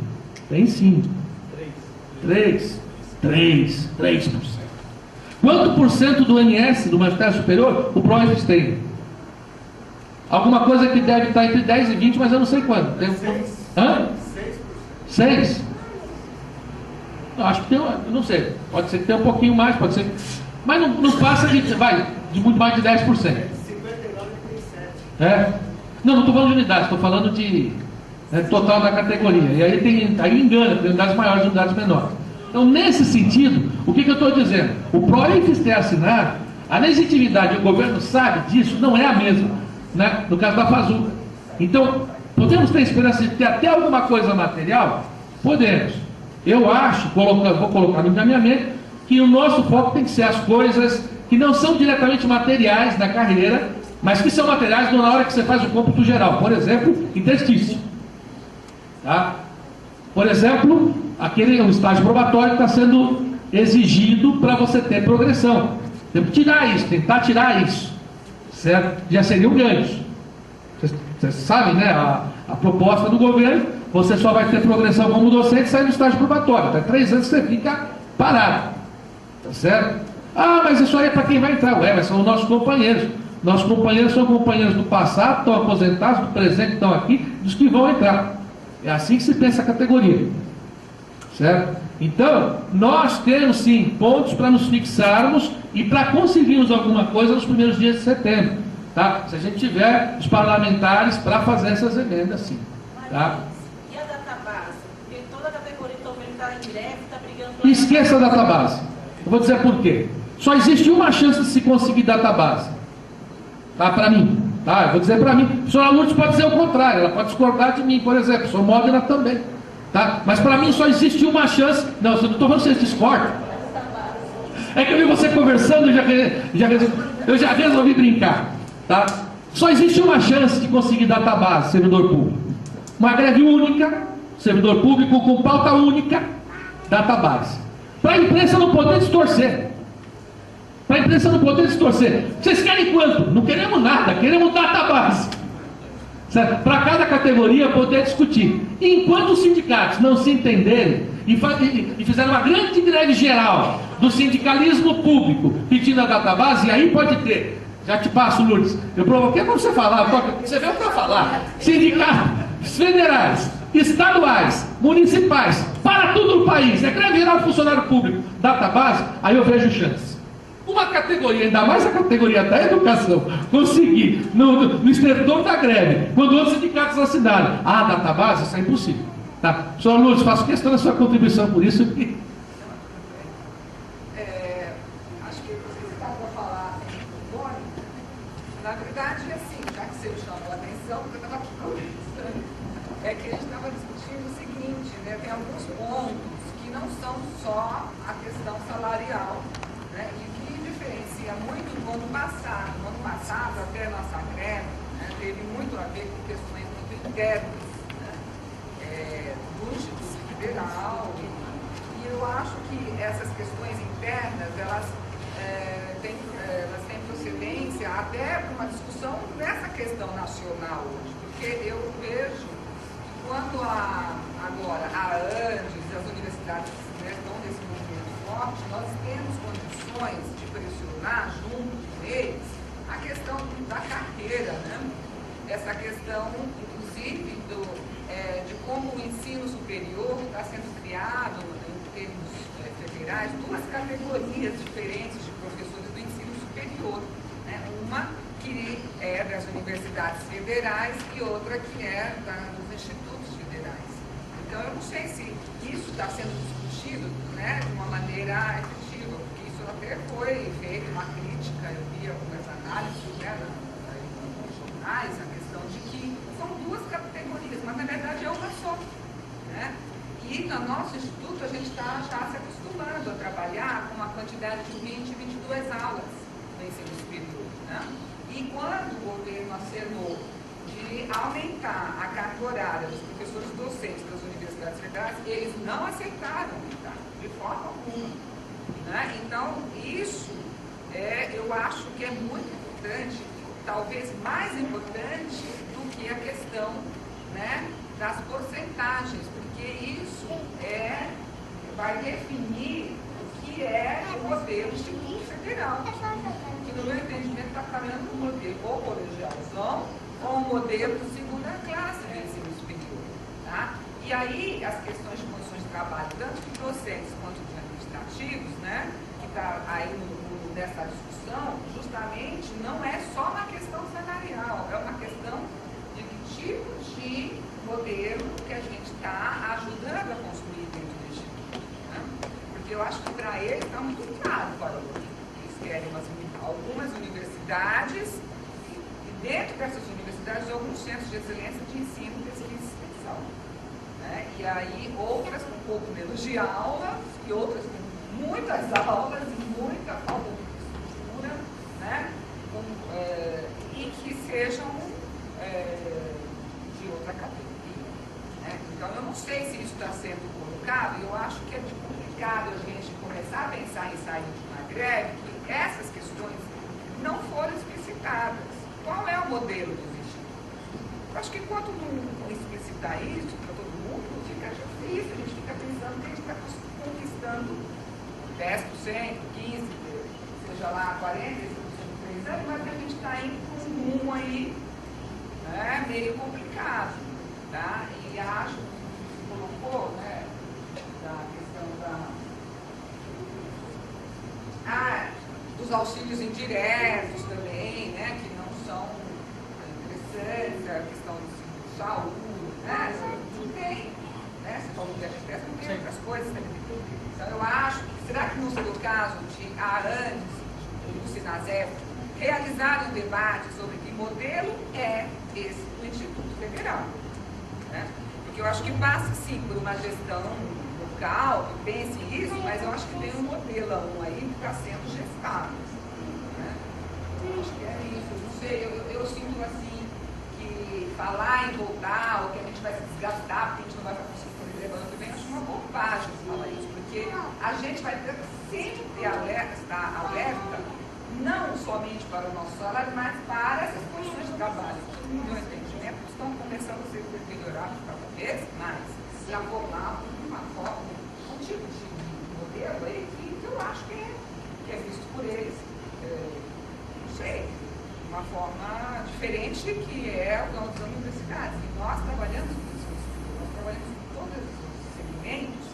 Tem sim. 3%. Quanto por cento do INSS, do Magistério Superior, o Proifes tem? Alguma coisa que deve estar entre 10 e 20, mas eu não sei quanto. 6%? Eu acho que tem, eu não sei. Pode ser que tenha um pouquinho mais, pode ser. Mas não passa de muito mais de 10%. 59,37. Não estou falando de unidades, estou falando de total da categoria. E aí engana, tem unidades maiores e unidades menores. Então, nesse sentido, o que eu estou dizendo? O Proifes ter assinado, a legitimidade, o governo sabe disso, não é a mesma, né? No caso da Fasubra. Então, podemos ter esperança de ter até alguma coisa material? Podemos. Eu acho, vou colocar no encaminhamento, que o nosso foco tem que ser as coisas que não são diretamente materiais da carreira, mas que são materiais na hora que você faz o cômputo geral. Por exemplo, interstício. Tá? Por exemplo, o estágio probatório que está sendo exigido para você ter progressão. Tem que tirar isso, tentar tirar isso. Certo? Já seriam ganhos. Vocês sabem, né? A proposta do governo, você só vai ter progressão como docente e sair do estágio probatório. Até 3 anos você fica parado. Tá certo? Mas isso aí é para quem vai entrar. Mas são os nossos companheiros. Nossos companheiros são companheiros do passado, estão aposentados, do presente que estão aqui, dos que vão entrar. É assim que se pensa a categoria. Certo? Então, nós temos sim pontos para nos fixarmos e para conseguirmos alguma coisa nos primeiros dias de setembro. Tá? Se a gente tiver os parlamentares para fazer essas emendas, sim. Tá? E a database? Porque toda a categoria que está em greve, está brigando... Esqueça a database. Eu vou dizer por quê. Só existe uma chance de se conseguir database. Tá? Para mim. Tá? Eu vou dizer para mim. A senhora Lourdes pode dizer o contrário. Ela pode discordar de mim, por exemplo. A senhora Modena também. Tá? Mas para mim só existe uma chance. Não, eu não estou falando que vocês discordam. É que eu vi você conversando e eu já resolvi brincar. Tá? Só existe uma chance de conseguir database, servidor público. Uma greve única, servidor público com pauta única, database. Para a imprensa não poder distorcer. Para a imprensa não poder distorcer. Vocês querem quanto? Não queremos nada, queremos database. Para cada categoria poder discutir. E enquanto os sindicatos não se entenderem e fizeram uma grande greve geral do sindicalismo público pedindo a database, e aí pode ter. Já te passo, Lourdes. Eu provoquei para você falar, você veio para falar. Sindicatos federais, estaduais, municipais, para todo o país. É greve geral do funcionário público. Database, aí eu vejo chance. Uma categoria, ainda mais a categoria da educação, conseguir, no estertor da greve, quando outros sindicatos assinaram a database, isso é impossível. Tá? Senhor Lourdes, faço questão da sua contribuição por isso. Acho que vocês estavam para falar do nome. Na verdade, assim, já que você chamou a atenção, porque eu estava aqui conversando, é que a gente estava discutindo o seguinte, né? Tem alguns pontos que não são só a questão salarial, né? E que diferencia muito do ano passado. No ano passado, até a nossa greve, né, teve muito a ver com questões muito internas, né? Do Instituto Federal. E eu acho que essas questões internas, elas têm procedência até para uma discussão nessa questão nacional hoje, porque eu vejo que quando agora a ANDES e as universidades, né, estão nesse movimento forte, nós temos condições de pressionar junto com eles a questão da carreira, né? Essa questão, inclusive, de como o ensino superior está sendo criado em termos federais, duas categorias diferentes de professores do ensino superior, né? Uma que é das universidades federais e outra que é dos institutos federais. Então, eu não sei se isso está sendo discutido, né, de uma maneira efetiva, porque isso até foi feito uma crítica, eu vi algumas análises, né, nos jornais, a questão de que são duas categorias, mas na verdade é uma só, né? E no nosso instituto a gente está já se acostumando a trabalhar com uma quantidade de 20, 22 aulas no ensino superior, né? E quando o governo acenou de aumentar a carga horária dos professores docentes das universidades federais, eles não aceitaram aumentar, de forma alguma, né? Então, isso eu acho que é muito importante, talvez mais importante do que a questão, né, das porcentagens, porque isso vai definir o que é o modelo Instituto Federal, que no meu entendimento está caminhando um modelo ou colegialzão ou um modelo de segunda classe de ensino superior. Tá? E aí as questões de condições de trabalho, tanto de docentes quanto de administrativos, né, que está aí nessa discussão, justamente não é só uma questão salarial, é uma questão de que tipo de modelo que a gente está ajudando a construir dentro do Instituto. Né? Porque eu acho que para eles está muito claro para eles querem algumas universidades e dentro dessas universidades alguns centros de excelência de ensino, pesquisa e extensão. Né? E aí outras com um pouco menos de aula e outras com muitas aulas e muita falta de estrutura, né? E que sejam de outra categoria. Né? Então eu não sei se isso está sendo colocado, e eu acho que é complicado a gente começar a pensar em sair de uma greve, que essas questões não foram explicitadas. Qual é o modelo dos institutos? Eu acho que enquanto não explicitar isso para todo mundo, fica difícil, a gente fica pensando que a gente está conquistando 10%, 15%, seja lá 40%, 3 anos, mas a gente está indo com um rumo aí, né, meio complicado. Tá? E acho que você colocou, né, da questão dos auxílios indiretos também, né, que não são interessantes, a questão de saúde, né, não tem, né, se falou de FPS, não tem outras coisas também. Então eu acho, será que não seria o caso de a ANDES e o SINASEF realizarem um debate sobre que modelo é esse do Instituto Federal? Né? Porque eu acho que passa sim por uma gestão local que pense isso, mas eu acho que tem um modelo aí que está sendo gestado. Né? Acho que é isso. Não sei, eu sinto assim que falar em voltar, ou que a gente vai se desgastar, porque a gente não vai conseguir fazer ano que vem, acho uma bobagem falar isso, porque a gente vai ter sempre ter estar alerta, não somente para o nosso salário, mas para essas condições de trabalho. No meu entendimento, estão começando a ser melhorados cada vez mais. Já vou lá de uma forma, um tipo de modelo aí que eu acho que é visto por eles, não sei, de uma forma diferente que é o das universidades. E nós trabalhamos com isso, nós trabalhamos com todos os segmentos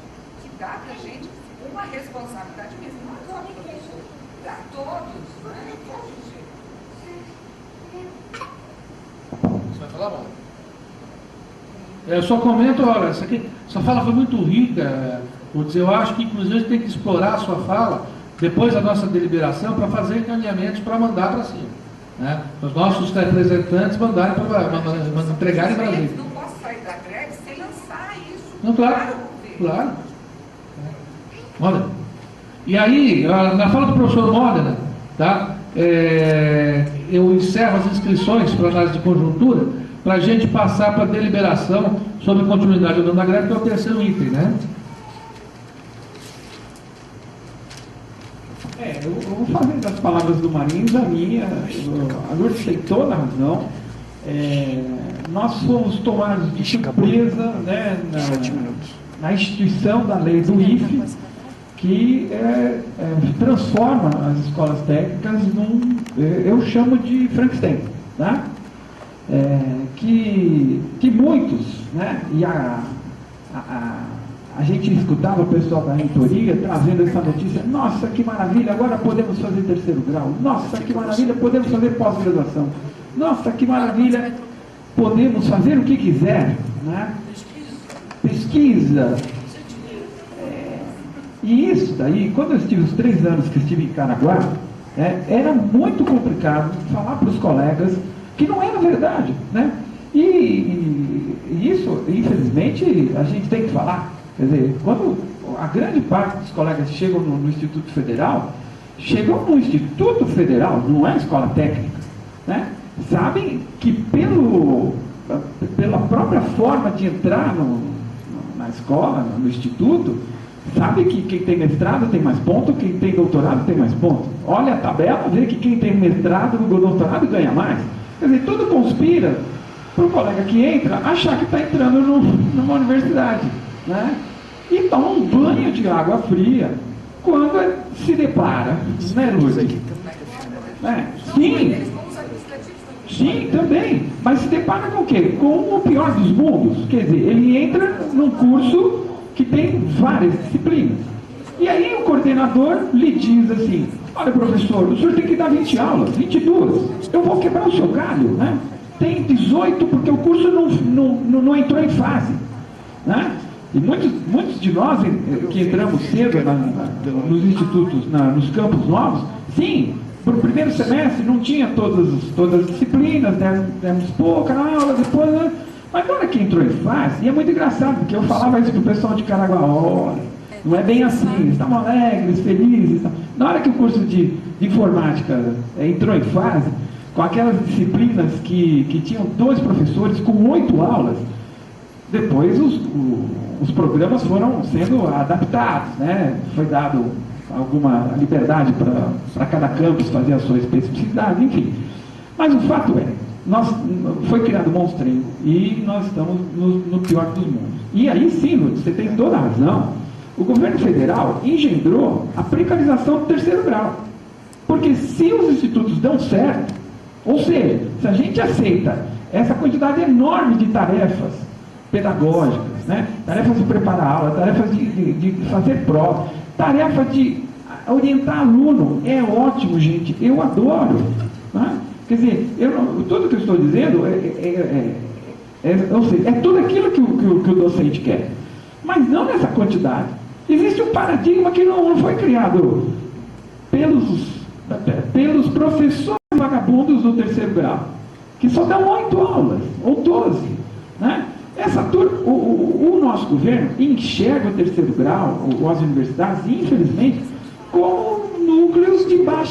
que dá para a gente uma responsabilidade mesmo, não só para o professor, para todos, né? Todos os jeitos. Você vai falar, Mauro? Eu só comento, olha, essa fala foi muito rica, eu acho que inclusive a gente tem que explorar a sua fala depois da nossa deliberação para fazer encaminhamentos para mandar para cima. Né? Os nossos representantes mandarem para entregarem para Brasília. Não posso sair da greve sem lançar isso. Não, claro. Olha. E aí, na fala do professor Modena, tá? Eu encerro as inscrições para análise de conjuntura para a gente passar para a deliberação sobre continuidade ou não da greve, que é o terceiro item, né? Eu vou fazer das palavras do Marins a minha. A Lourdes tem toda a razão. Nós fomos tomados de surpresa, né, na instituição da lei do IFE, que transforma as escolas técnicas num, eu chamo de Frankenstein, né? Que muitos, né, e a gente escutava o pessoal da reitoria trazendo essa notícia: nossa, que maravilha, agora podemos fazer terceiro grau, nossa, que maravilha, podemos fazer pós-graduação, nossa, que maravilha, podemos fazer o que quiser, né? Pesquisa. E isso daí, quando eu estive os 3 anos que estive em Caraguá, era muito complicado falar para os colegas que não era verdade, né? E isso, infelizmente, a gente tem que falar. Quer dizer, quando a grande parte dos colegas chegam no Instituto Federal, chegam no Instituto Federal, não é escola técnica, né? Sabem que pela própria forma de entrar na escola, no Instituto, sabe que quem tem mestrado tem mais ponto, quem tem doutorado tem mais ponto. Olha a tabela, vê que quem tem mestrado no doutorado ganha mais. Quer dizer, tudo conspira para o colega que entra achar que está entrando numa universidade, né? E toma um banho de água fria quando se depara, né, Lourdes? Sim, também. Mas se depara com o quê? Com o pior dos mundos. Quer dizer, ele entra num curso que tem várias disciplinas. E aí o coordenador lhe diz assim: olha, professor, o senhor tem que dar 20 aulas, 22. Eu vou quebrar o seu galho, né? Tem 18 porque o curso não entrou em fase, né? E muitos de nós que entramos cedo nos institutos, nos campos novos, sim, para o primeiro semestre não tinha todas as disciplinas, demos pouca aula, depois, né? Mas na hora que entrou em fase, e é muito engraçado, porque eu falava isso para o pessoal de Caraguá: olha, não é bem assim, estavam alegres, felizes. Na hora que o curso de informática entrou em fase, com aquelas disciplinas que tinham 2 professores com 8 aulas, depois os programas foram sendo adaptados, né? Foi dado alguma liberdade para cada campus fazer a sua especificidade, enfim. Mas o fato foi criado um monstrengo e nós estamos no pior dos mundos. E aí sim, Lúcio, você tem toda a razão, o governo federal engendrou a precarização do terceiro grau. Porque se os institutos dão certo, ou seja, se a gente aceita essa quantidade enorme de tarefas pedagógicas, né? Tarefas de preparar aula, tarefas de fazer prova, tarefa de orientar aluno, é ótimo, gente, eu adoro, né? Quer dizer, tudo que eu estou dizendo é tudo aquilo que o docente quer, mas não nessa quantidade. Existe um paradigma que não foi criado pelos professores vagabundos do terceiro grau, que só dão 8 aulas, ou 12, né? O nosso governo enxerga o terceiro grau, ou as universidades, infelizmente, como núcleos de baixa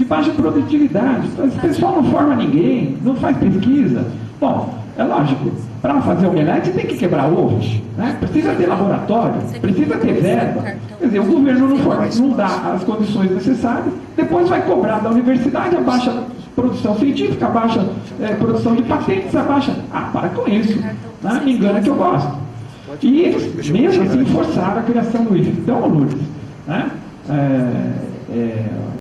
baixa produtividade. Então, esse pessoal não forma ninguém, não faz pesquisa. Bom, é lógico, para fazer omelete tem que quebrar ovos, né? Precisa ter laboratório, precisa ter verba. Quer dizer, o governo não dá as condições necessárias, depois vai cobrar da universidade, abaixa produção científica, abaixa produção de patentes, abaixa. Ah, para com isso. Né? Me engana que eu gosto. E eles, mesmo assim, forçaram a criação do IFE. Então, Lourdes, né?